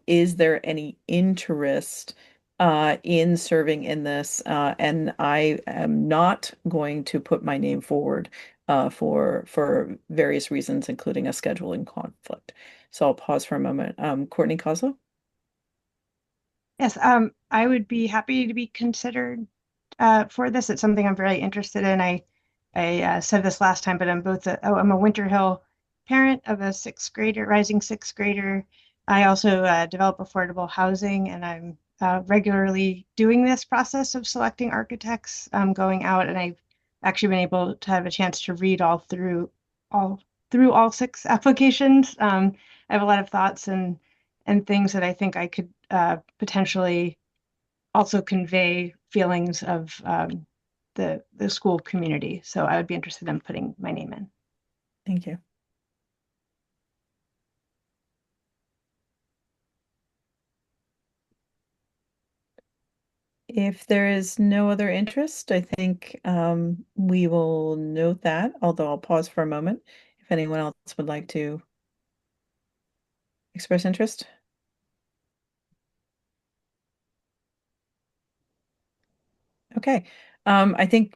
Is there any interest in serving in this? And I am not going to put my name forward for various reasons, including a scheduling conflict. So I'll pause for a moment. Courtney Kozlow? Yes, I would be happy to be considered for this. It's something I'm very interested in. I said this last time, but I'm a Winter Hill parent of a rising sixth grader. I also develop affordable housing, and I'm regularly doing this process of selecting architects, going out, and I've actually been able to have a chance to read through all 6 applications. I have a lot of thoughts and things that I think I could potentially also convey feelings of the school community. So I would be interested in putting my name in. Thank you. If there is no other interest, I think we will note that, although I'll pause for a moment if anyone else would like to express interest. Okay. I think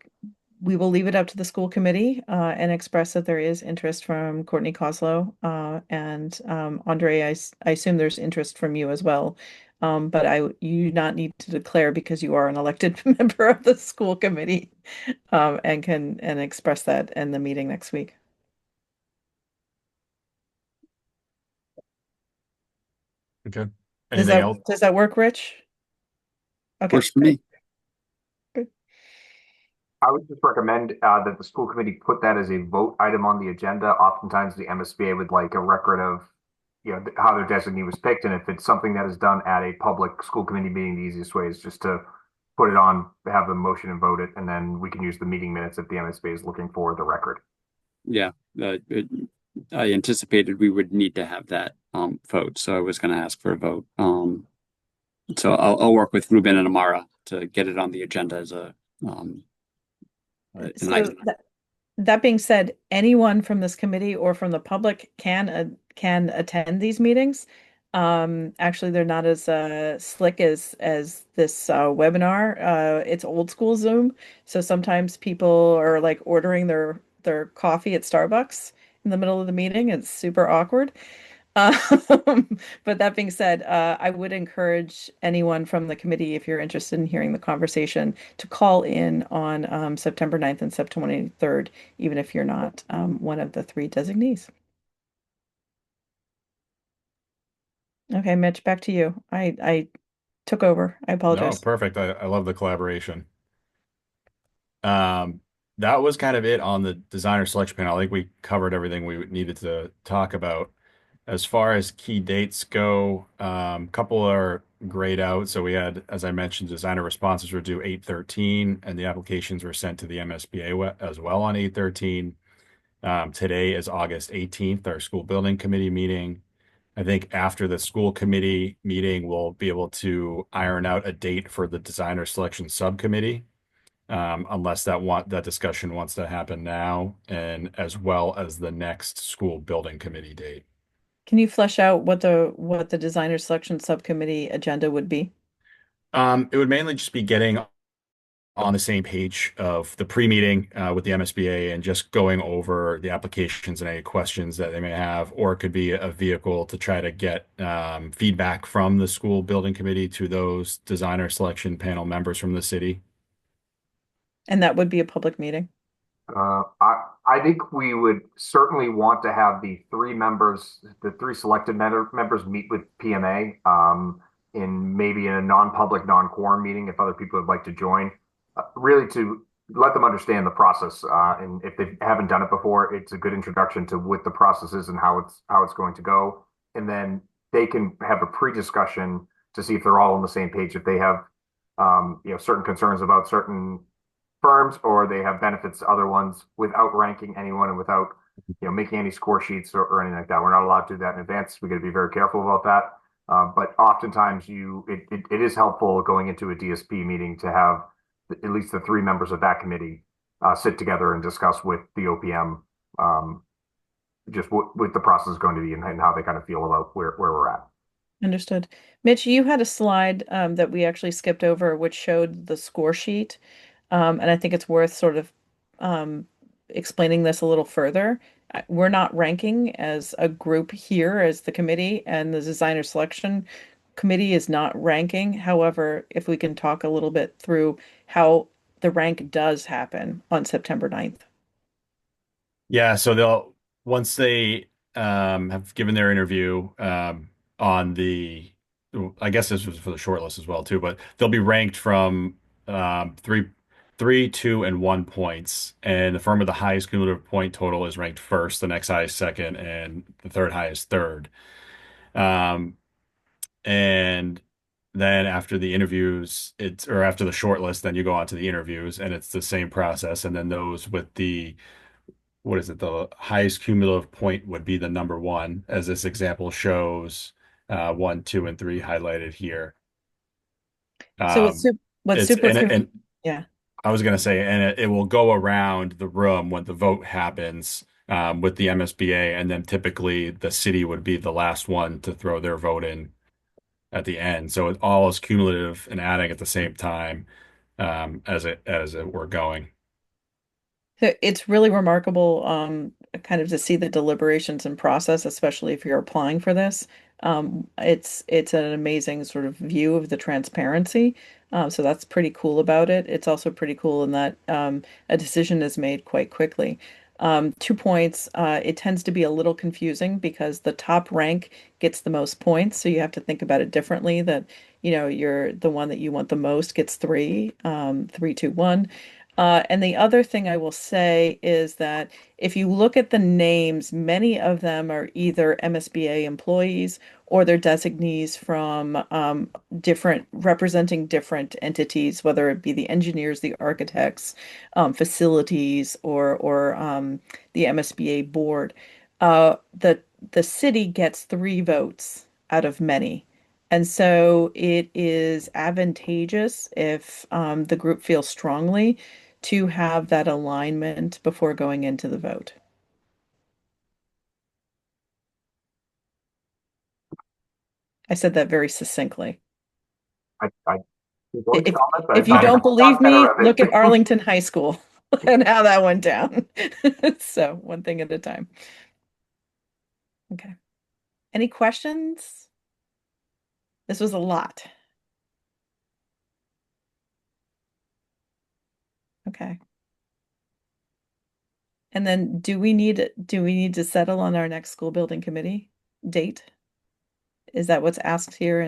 we will leave it up to the school committee and express that there is interest from Courtney Coslow and Andre. I assume there's interest from you as well, but you do not need to declare because you are an elected member of the school committee and can express that in the meeting next week. Okay. Anything else? Does that work, Rich? Okay, Works for good. me. I would just recommend that the school committee put that as a vote item on the agenda. Oftentimes, the MSBA would like a record of, how their designee was picked, and if it's something that is done at a public school committee meeting, the easiest way is just to put it on, have the motion and vote it, and then we can use the meeting minutes if the MSBA is looking for the record. Yeah, I anticipated we would need to have that vote, so I was going to ask for a vote. So I'll work with Ruben and Amara to get it on the agenda as an So item. that being said, anyone from this committee or from the public can attend these meetings. Actually, they're not as slick as this webinar. It's old school Zoom, so sometimes people are like ordering their coffee at Starbucks in the middle of the meeting. It's super awkward. But that being said, I would encourage anyone from the committee, if you're interested in hearing the conversation, to call in on September 9th and September 23rd, even if you're not one of the three designees. Okay, Mitch, back to you. I took over. I No, apologize. perfect. I love the collaboration. That was kind of it on the designer selection panel. I think we covered everything we needed to talk about. As far as key dates go, couple are grayed out. So we had, as I mentioned, designer responses were due 8/13, and the applications were sent to the MSBA as well on 8/13. Today is August 18th, our school building committee meeting. I think after the school committee meeting, we'll be able to iron out a date for the designer selection subcommittee, unless that discussion wants to happen now, and as well as the next school building committee date. Can you flesh out what the designer selection subcommittee agenda would be? It would mainly just be getting on the same page of the pre-meeting with the MSBA and just going over the applications and any questions that they may have, or it could be a vehicle to try to get feedback from the school building committee to those designer selection panel members from the city. And that would be a public meeting. I think we would certainly want to have the three selected members meet with PMA in maybe in a non-public, non-quorum meeting if other people would like to join, really to let them understand the process. And if they haven't done it before, it's a good introduction to what the process is and how it's going to go. And then they can have a pre-discussion to see if they're all on the same page. If they have certain concerns about certain firms or they have benefits to other ones without ranking anyone and without making any score sheets or anything like that. We're not allowed to do that in advance. We got to be very careful about that. But oftentimes it is helpful going into a DSP meeting to have at least the three members of that committee sit together and discuss with the OPM just what the process is going to be and how they kind of feel about where we're at. Understood. Mitch, you had a slide that we actually skipped over, which showed the score sheet. And I think it's worth sort of explaining this a little further. We're not ranking as a group here as the committee, and the designer selection committee is not ranking. However, if we can talk a little bit through how the rank does happen on September 9th. Yeah, so once they have given their interview on I guess this was for the shortlist as well too, but they'll be ranked from three, 2, and 1 points, and the firm with the highest cumulative point total is ranked first, the next highest second, and the third highest third. And then after the interviews, after the shortlist, then you go on to the interviews, and it's the same process. And then those with the the highest cumulative point would be the number one, as this example shows, 1, 2, and 3 highlighted here. So what's super yeah. I was going to say, and it will go around the room when the vote happens with the MSBA, and then typically the city would be the last one to throw their vote in at the end. So it all is cumulative and adding at the same time as it were going. So it's really remarkable, kind of to see the deliberations and process, especially if you're applying for this. It's an amazing sort of view of the transparency. So that's pretty cool about it. It's also pretty cool in that a decision is made quite quickly. 2 points. It tends to be a little confusing because the top rank gets the most points, so you have to think about it differently. That you're the one that you want the most gets three, 3, 2, 1. And the other thing I will say is that if you look at the names, many of them are either MSBA employees or they're designees from different, representing different entities, whether it be the engineers, the architects, facilities, or the MSBA board. The city gets 3 votes out of many. And so it is advantageous if the group feels strongly to have that alignment before going into the vote. I said that very succinctly. I was going to If comment, but I if you thought don't I believe got better me, of look at it. Arlington High School and how that went down. So one thing at a time. Okay. Any questions? This was a lot. Okay. And then do we need to settle on our next school building committee date? Is that what's asked here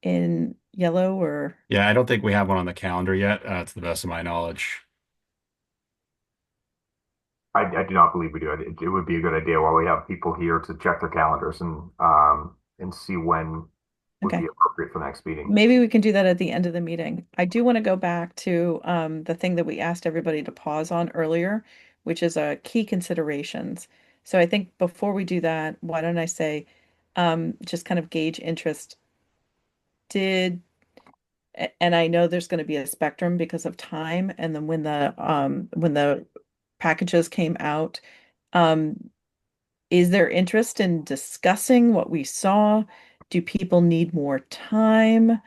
in yellow or? Yeah, I don't think we have one on the calendar yet, to the best of my knowledge. I do not believe we do. It would be a good idea while we have people here to check their calendars and see when would be Okay. appropriate for the next meeting. Maybe we can do that at the end of the meeting. I do want to go back to the thing that we asked everybody to pause on earlier, which is key considerations. So I think before we do that, why don't I say, just kind of gauge interest. And I know there's going to be a spectrum because of time, and then when the packages came out, um, is there interest in discussing what we saw? Do people need more time?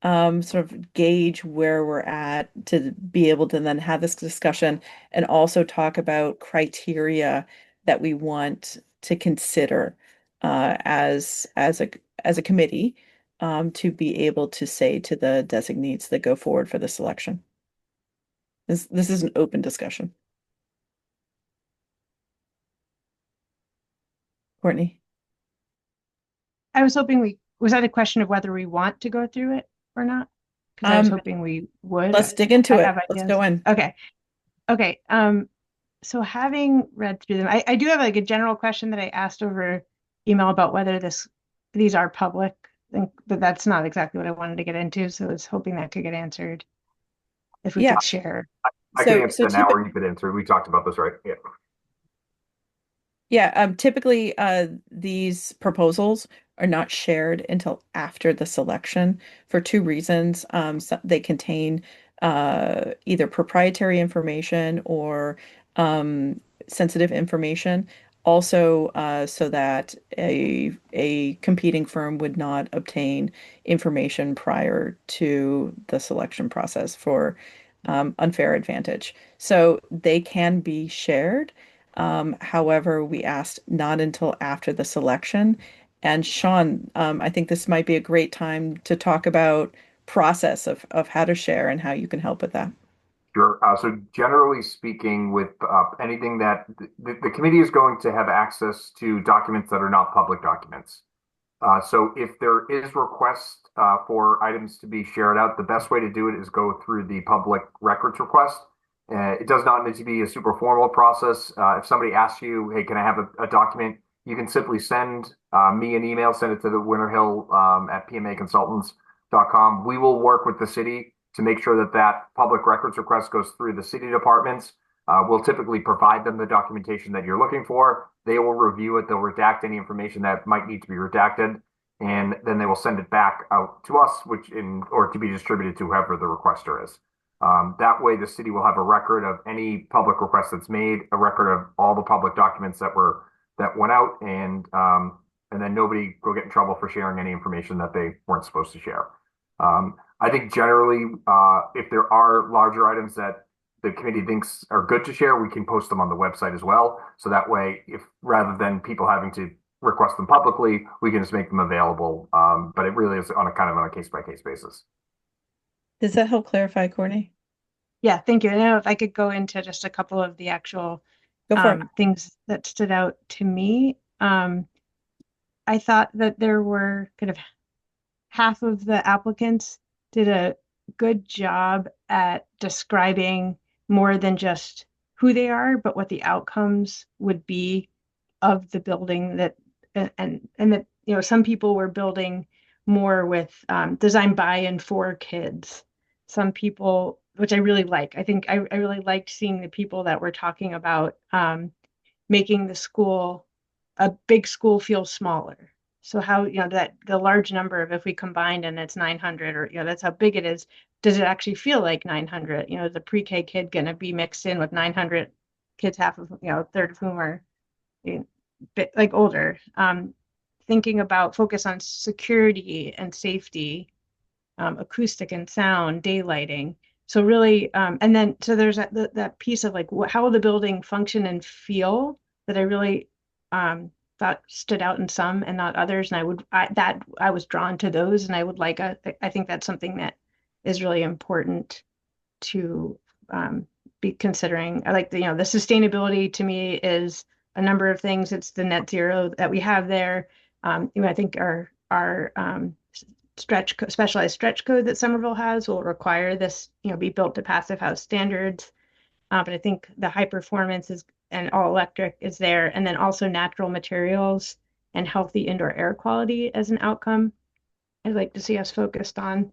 Sort of gauge where we're at to be able to then have this discussion and also talk about criteria that we want to consider as a committee to be able to say to the designees that go forward for the selection. This is an open discussion. Courtney. I was hoping was that a question of whether we want to go through it or not? Because I was Um, hoping we would. let's dig into I it. have Let's ideas. go in. Okay. Okay. So having read through them, I do have like a general question that I asked over email about whether these are public, but that's not exactly what I wanted to get into. So I was hoping that could get answered if we Yeah. could share. I can So answer that now, or you could answer. We talked about this, right? Yeah. Yeah, typically these proposals are not shared until after the selection for 2 reasons. So they contain either proprietary information or sensitive information. Also, so that a competing firm would not obtain information prior to the selection process for unfair advantage. So they can be shared. However, we asked not until after the selection. And Sean, I think this might be a great time to talk about process of how to share and how you can help with that. Sure. So generally speaking, with anything that the committee is going to have access to documents that are not public documents. So if there is request for items to be shared out, the best way to do it is go through the public records request. It does not need to be a super formal process. If somebody asks you, hey, can I have a document? You can simply send me an email, send it to the Winter Hill at pmaconsultants.com. We will work with the city to make sure that that public records request goes through the city departments. We'll typically provide them the documentation that you're looking for. They will review it. They'll redact any information that might need to be redacted, and then they will send it back out to us, or to be distributed to whoever the requester is. That way, the city will have a record of any public request that's made, a record of all the public documents that went out, and then nobody will get in trouble for sharing any information that they weren't supposed to share. I think generally, if there are larger items that the committee thinks are good to share, we can post them on the website as well. So that way, if rather than people having to request them publicly, we can just make them available. But it really is on a kind of on a case by case basis. Does that help clarify, Courtney? Yeah, thank you. I know if I could go into just a couple of the actual Go for it. things that stood out to me. I thought that there were kind of half of the applicants did a good job at describing more than just who they are, but what the outcomes would be of the building that and that some people were building more with design buy-in for kids. Some people, which I really like. I think I really liked seeing the people that were talking about making the school, a big school, feel smaller. So how, that the large number of, if we combined and it's 900 or, that's how big it is. Does it actually feel like 900? The pre-K kid going to be mixed in with 900 kids, half of, a third of whom are bit like older. Thinking about focus on security and safety, acoustic and sound, daylighting. So really, and then so there's that piece of like how will the building function and feel that I really thought stood out in some and not others. And I was drawn to those, and I would like I think that's something that is really important to be considering. I like the sustainability to me is a number of things. It's the net zero that we have there. I think our specialized stretch code that Somerville has will require this, be built to passive house standards. But I think the high performance is and all electric is there, and then also natural materials and healthy indoor air quality as an outcome. I'd like to see us focused on.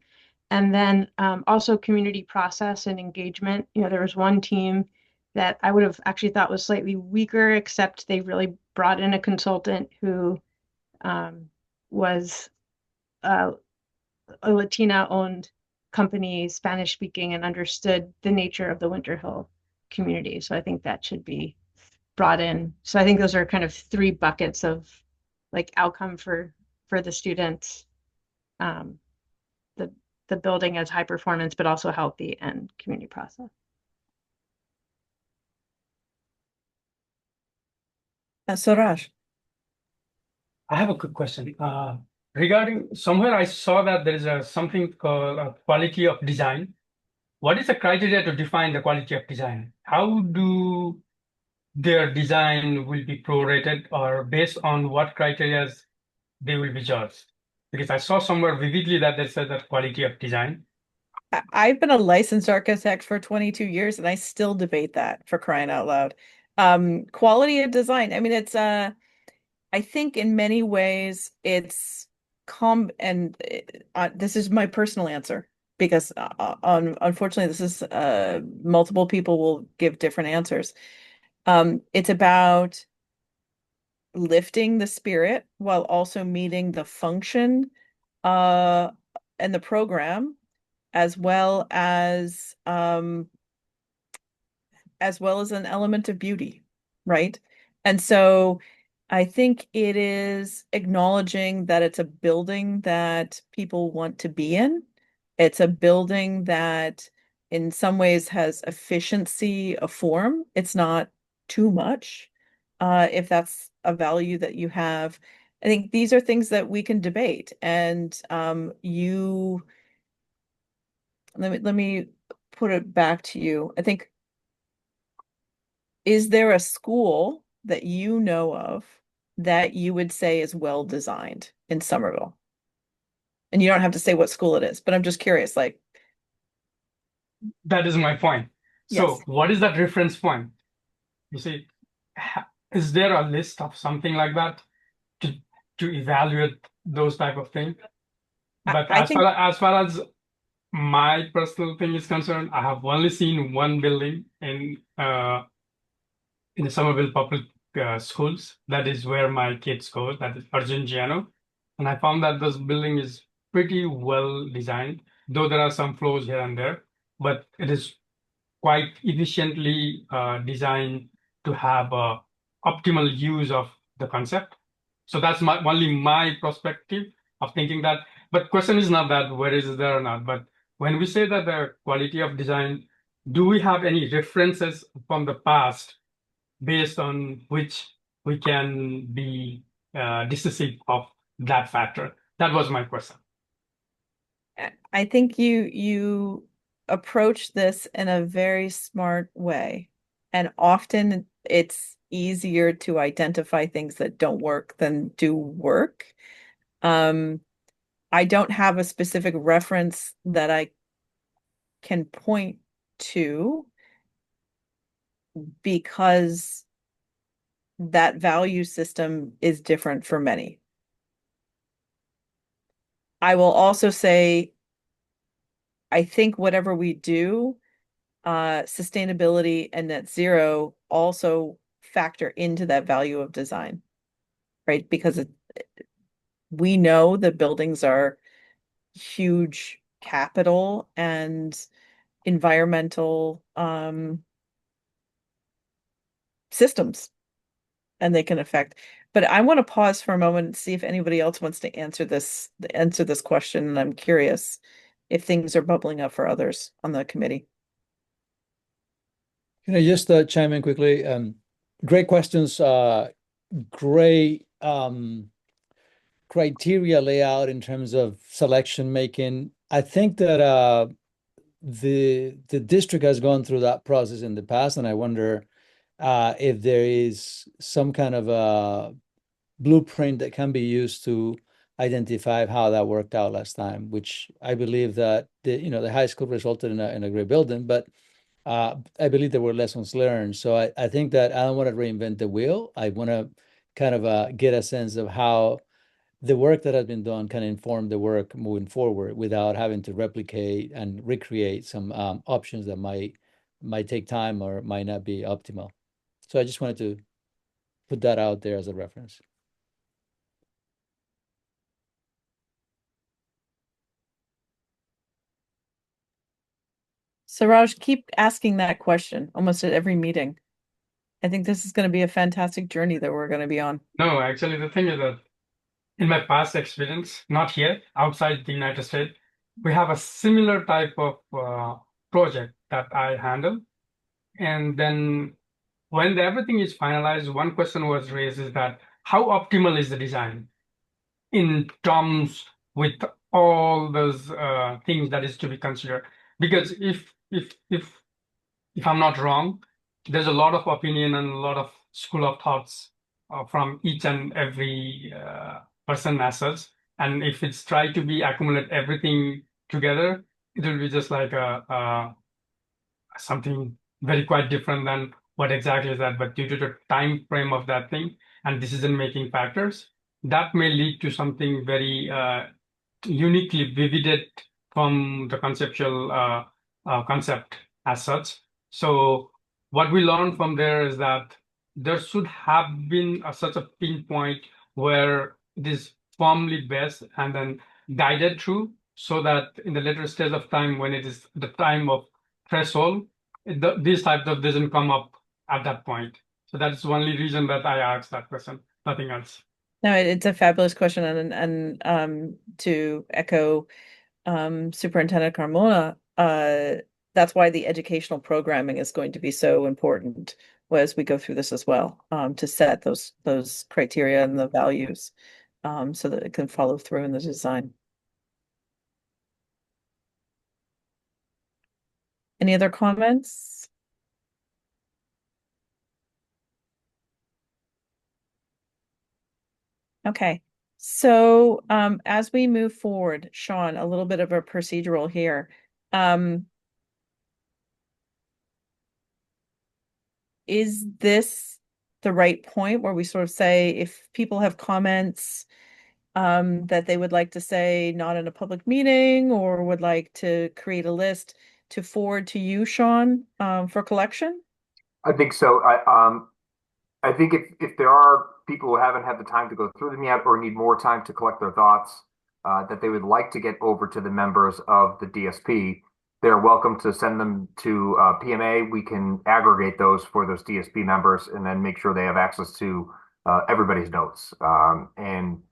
And then also community process and engagement. There was one team that I would have actually thought was slightly weaker, except they really brought in a consultant who was a Latina-owned company, Spanish speaking, and understood the nature of the Winter Hill community. So I think that should be brought in. So I think those are kind of three buckets of like outcome for the students. The building as high performance, but also healthy and community process. Suraj. I have a quick question. Regarding somewhere I saw that there is something called quality of design. What is the criteria to define the quality of design? How do their design will be prorated, or based on what criteria they will be judged? Because I saw somewhere vividly that they said that quality of design. I've been a licensed architect for 22 years and I still debate that, for crying out loud. Quality of design. I mean, it's I think in many ways it's this is my personal answer because unfortunately this is multiple people will give different answers. It's about lifting the spirit while also meeting the function and the program as well as an element of beauty, right? And so I think it is acknowledging that it's a building that people want to be in. It's a building that in some ways has efficiency of form. It's not too much, if that's a value that you have. I think these are things that we can debate. And let me put it back to you. I think, is there a school that you know of that you would say is well designed in Somerville? And you don't have to say what school it is, but I'm just curious, like. That is my point. So Yes. what is that reference point? You see, is there a list of something like that to evaluate those type of things? But I as think far as my personal thing is concerned, I have only seen one building in the Somerville public schools. That is where my kids go. That is Argentiano, and I found that this building is pretty well designed, though there are some flaws here and there, but it is quite efficiently designed to have optimal use of the concept. So that's only my perspective of thinking that. But question is not that where is it there or not. But when we say that the quality of design do we have any references from the past based on which we can be decisive of that factor? That was my question. I think you approach this in a very smart way, and often it's easier to identify things that don't work than do work. Um, I don't have a specific reference that I can point to because that value system is different for many. I will also say, I think whatever we do, sustainability and net zero also factor into that value of design, right? Because we know that buildings are huge capital and environmental systems, and they can affect. But I want to pause for a moment and see if anybody else wants to answer this question. And I'm curious if things are bubbling up for others on the committee. Can I just chime in quickly? Great questions. Great criteria layout in terms of selection making. I think that the district has gone through that process in the past, and I wonder if there is some kind of a blueprint that can be used to identify how that worked out last time, which I believe that the high school resulted in a great building, but I believe there were lessons learned. So I think that I don't want to reinvent the wheel. I want to kind of get a sense of how the work that has been done can inform the work moving forward without having to replicate and recreate some options that might take time or might not be optimal. So I just wanted to put that out there as a reference. Suraj, keep asking that question almost at every meeting. I think this is going to be a fantastic journey that we're going to be on. No, actually, the thing is that in my past experience, not here, outside the United States, we have a similar type of project that I handle. And then when everything is finalized, one question was raised is that how optimal is the design in terms with all those things that is to be considered? Because if I'm not wrong, there's a lot of opinion and a lot of school of thoughts from each and every person as such. And if it's tried to be accumulate everything together, it will be just like something very quite different than what exactly is that. But due to the time frame of that thing and decision making factors, that may lead to something very uniquely vivided from the conceptual concept as such. So what we learned from there is that there should have been such a pinpoint where it is firmly based and then guided through, so that in the later stage of time, when it is the time of threshold, these types of doesn't come up at that point. So that's the only reason that I asked that question, nothing else. No, it's a fabulous question, and to echo Superintendent Carmona, that's why the educational programming is going to be so important as we go through this as well, to set those criteria and the values, so that it can follow through in the design. Any other comments? Okay. So as we move forward, Sean, a little bit of a procedural here. Is this the right point where we sort of say if people have comments that they would like to say not in a public meeting or would like to create a list to forward to you, Sean, for collection? I think so. I think if there are people who haven't had the time to go through them yet or need more time to collect their thoughts, that they would like to get over to the members of the DSP, they're welcome to send them to PMA. We can aggregate those for those DSP members and then make sure they have access to everybody's notes. And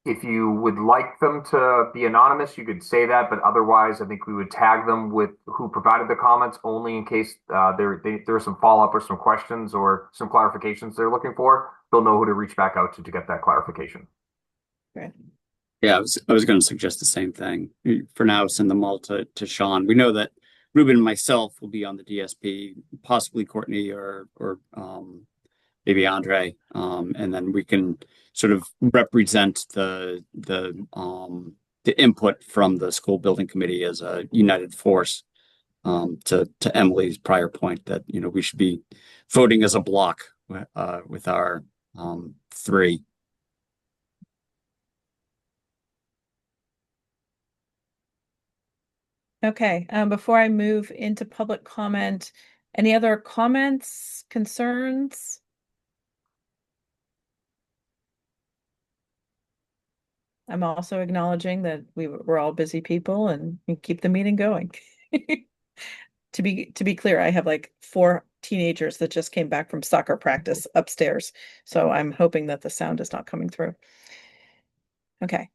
if you would like them to be anonymous, you could say that, but otherwise, I think we would tag them with who provided the comments only in case there's some follow-up or some questions or some clarifications they're looking for. They'll know who to reach back out to get that clarification. Okay. Yeah, I was going to suggest the same thing. For now, send them all to Sean. We know that Ruben and myself will be on the DSP, possibly Courtney or maybe Andre, and then we can sort of represent the input from the school building committee as a united force. To Emily's prior point that we should be voting as a block with our three. Okay, before I move into public comment, any other comments, concerns? I'm also acknowledging that we're all busy people and we keep the meeting going. To be clear, I have like 4 teenagers that just came back from soccer practice upstairs, so I'm hoping that the sound is not coming through. Okay.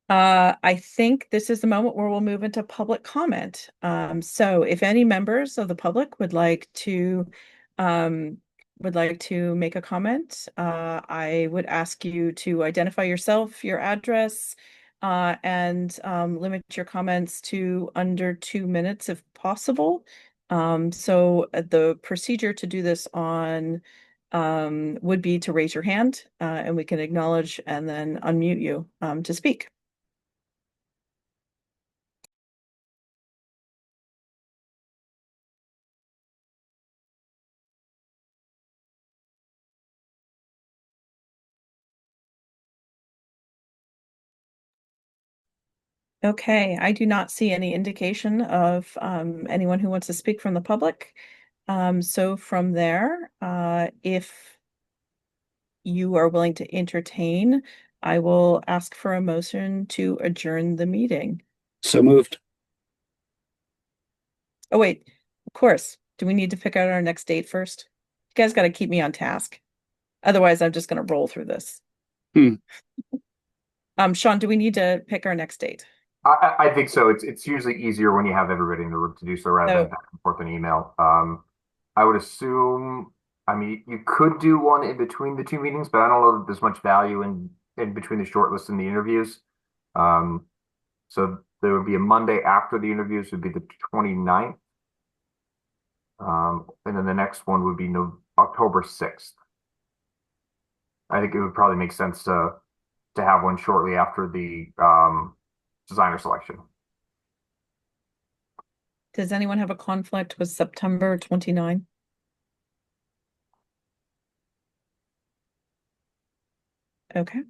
I think this is the moment where we'll move into public comment. So if any members of the public would like to make a comment, I would ask you to identify yourself, your address, and limit your comments to under 2 minutes if possible. So the procedure to do this on would be to raise your hand, and we can acknowledge and then unmute you to speak. Okay, I do not see any indication of anyone who wants to speak from the public. So from there, if you are willing to entertain, I will ask for a motion to adjourn the meeting. So moved. Oh, wait, of course. Do we need to pick out our next date first? You guys got to keep me on task. Otherwise, I'm just going to roll through this. Sean, do we need to pick our next date? I think so. It's usually easier when you have everybody in the room to do so rather than back and forth an email. I would assume, I mean, you could do one in between the 2 meetings, but I don't know that there's much value in between the shortlist and the interviews. So there would be a Monday after the interviews would be the 29th. And then the next one would be October 6th. I think it would probably make sense to have one shortly after the designer selection. Does anyone have a conflict with September 29? Okay.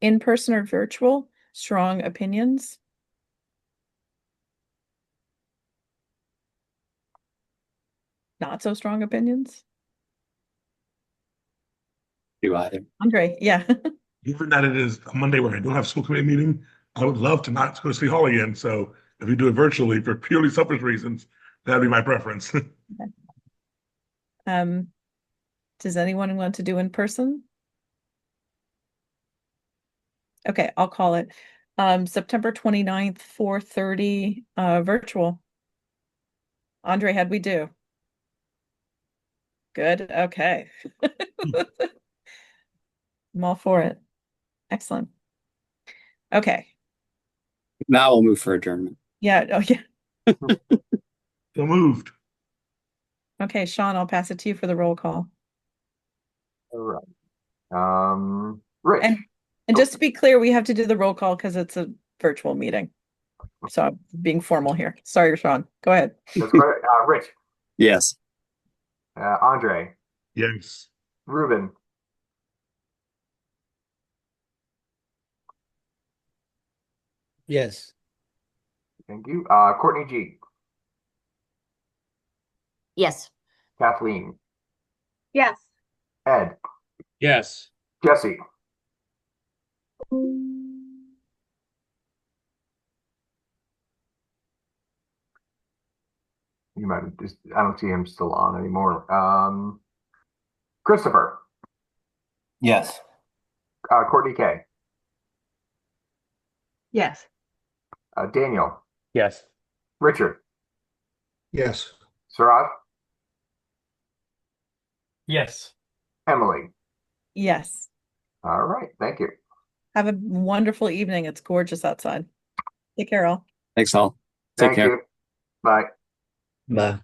In person or virtual, strong opinions? Not so strong opinions? Do either. Andre, yeah. Given that it is a Monday where I don't have school committee meeting, I would love to not go to City Hall again. So if you do it virtually for purely selfish reasons, that'd be my preference. Does anyone want to do in person? Okay, I'll call it. September 29th, 4:30, virtual. Andre, how'd we do? Good, okay. I'm all for it. Excellent. Okay. Now we'll move for adjournment. Yeah, oh yeah. So moved. Okay, Sean, I'll pass it to you for the roll call. All right. Rich. And just to be clear, we have to do the roll call because it's a virtual meeting. So I'm being formal here. Sorry, Sean. Go ahead. That's correct. Rich. Yes. Andre. Yes. Ruben. Yes. Thank you. Courtney G. Yes. Kathleen. Yes. Ed. Yes. Jesse. You might have just, I don't see him still on anymore. Christopher. Yes. Courtney K. Yes. Daniel. Yes. Richard. Yes. Sarat. Yes. Emily. Yes. All right. Thank you. Have a wonderful evening. It's gorgeous outside. Take care, all. Thanks all. Take Thank care. you. Bye. Bye.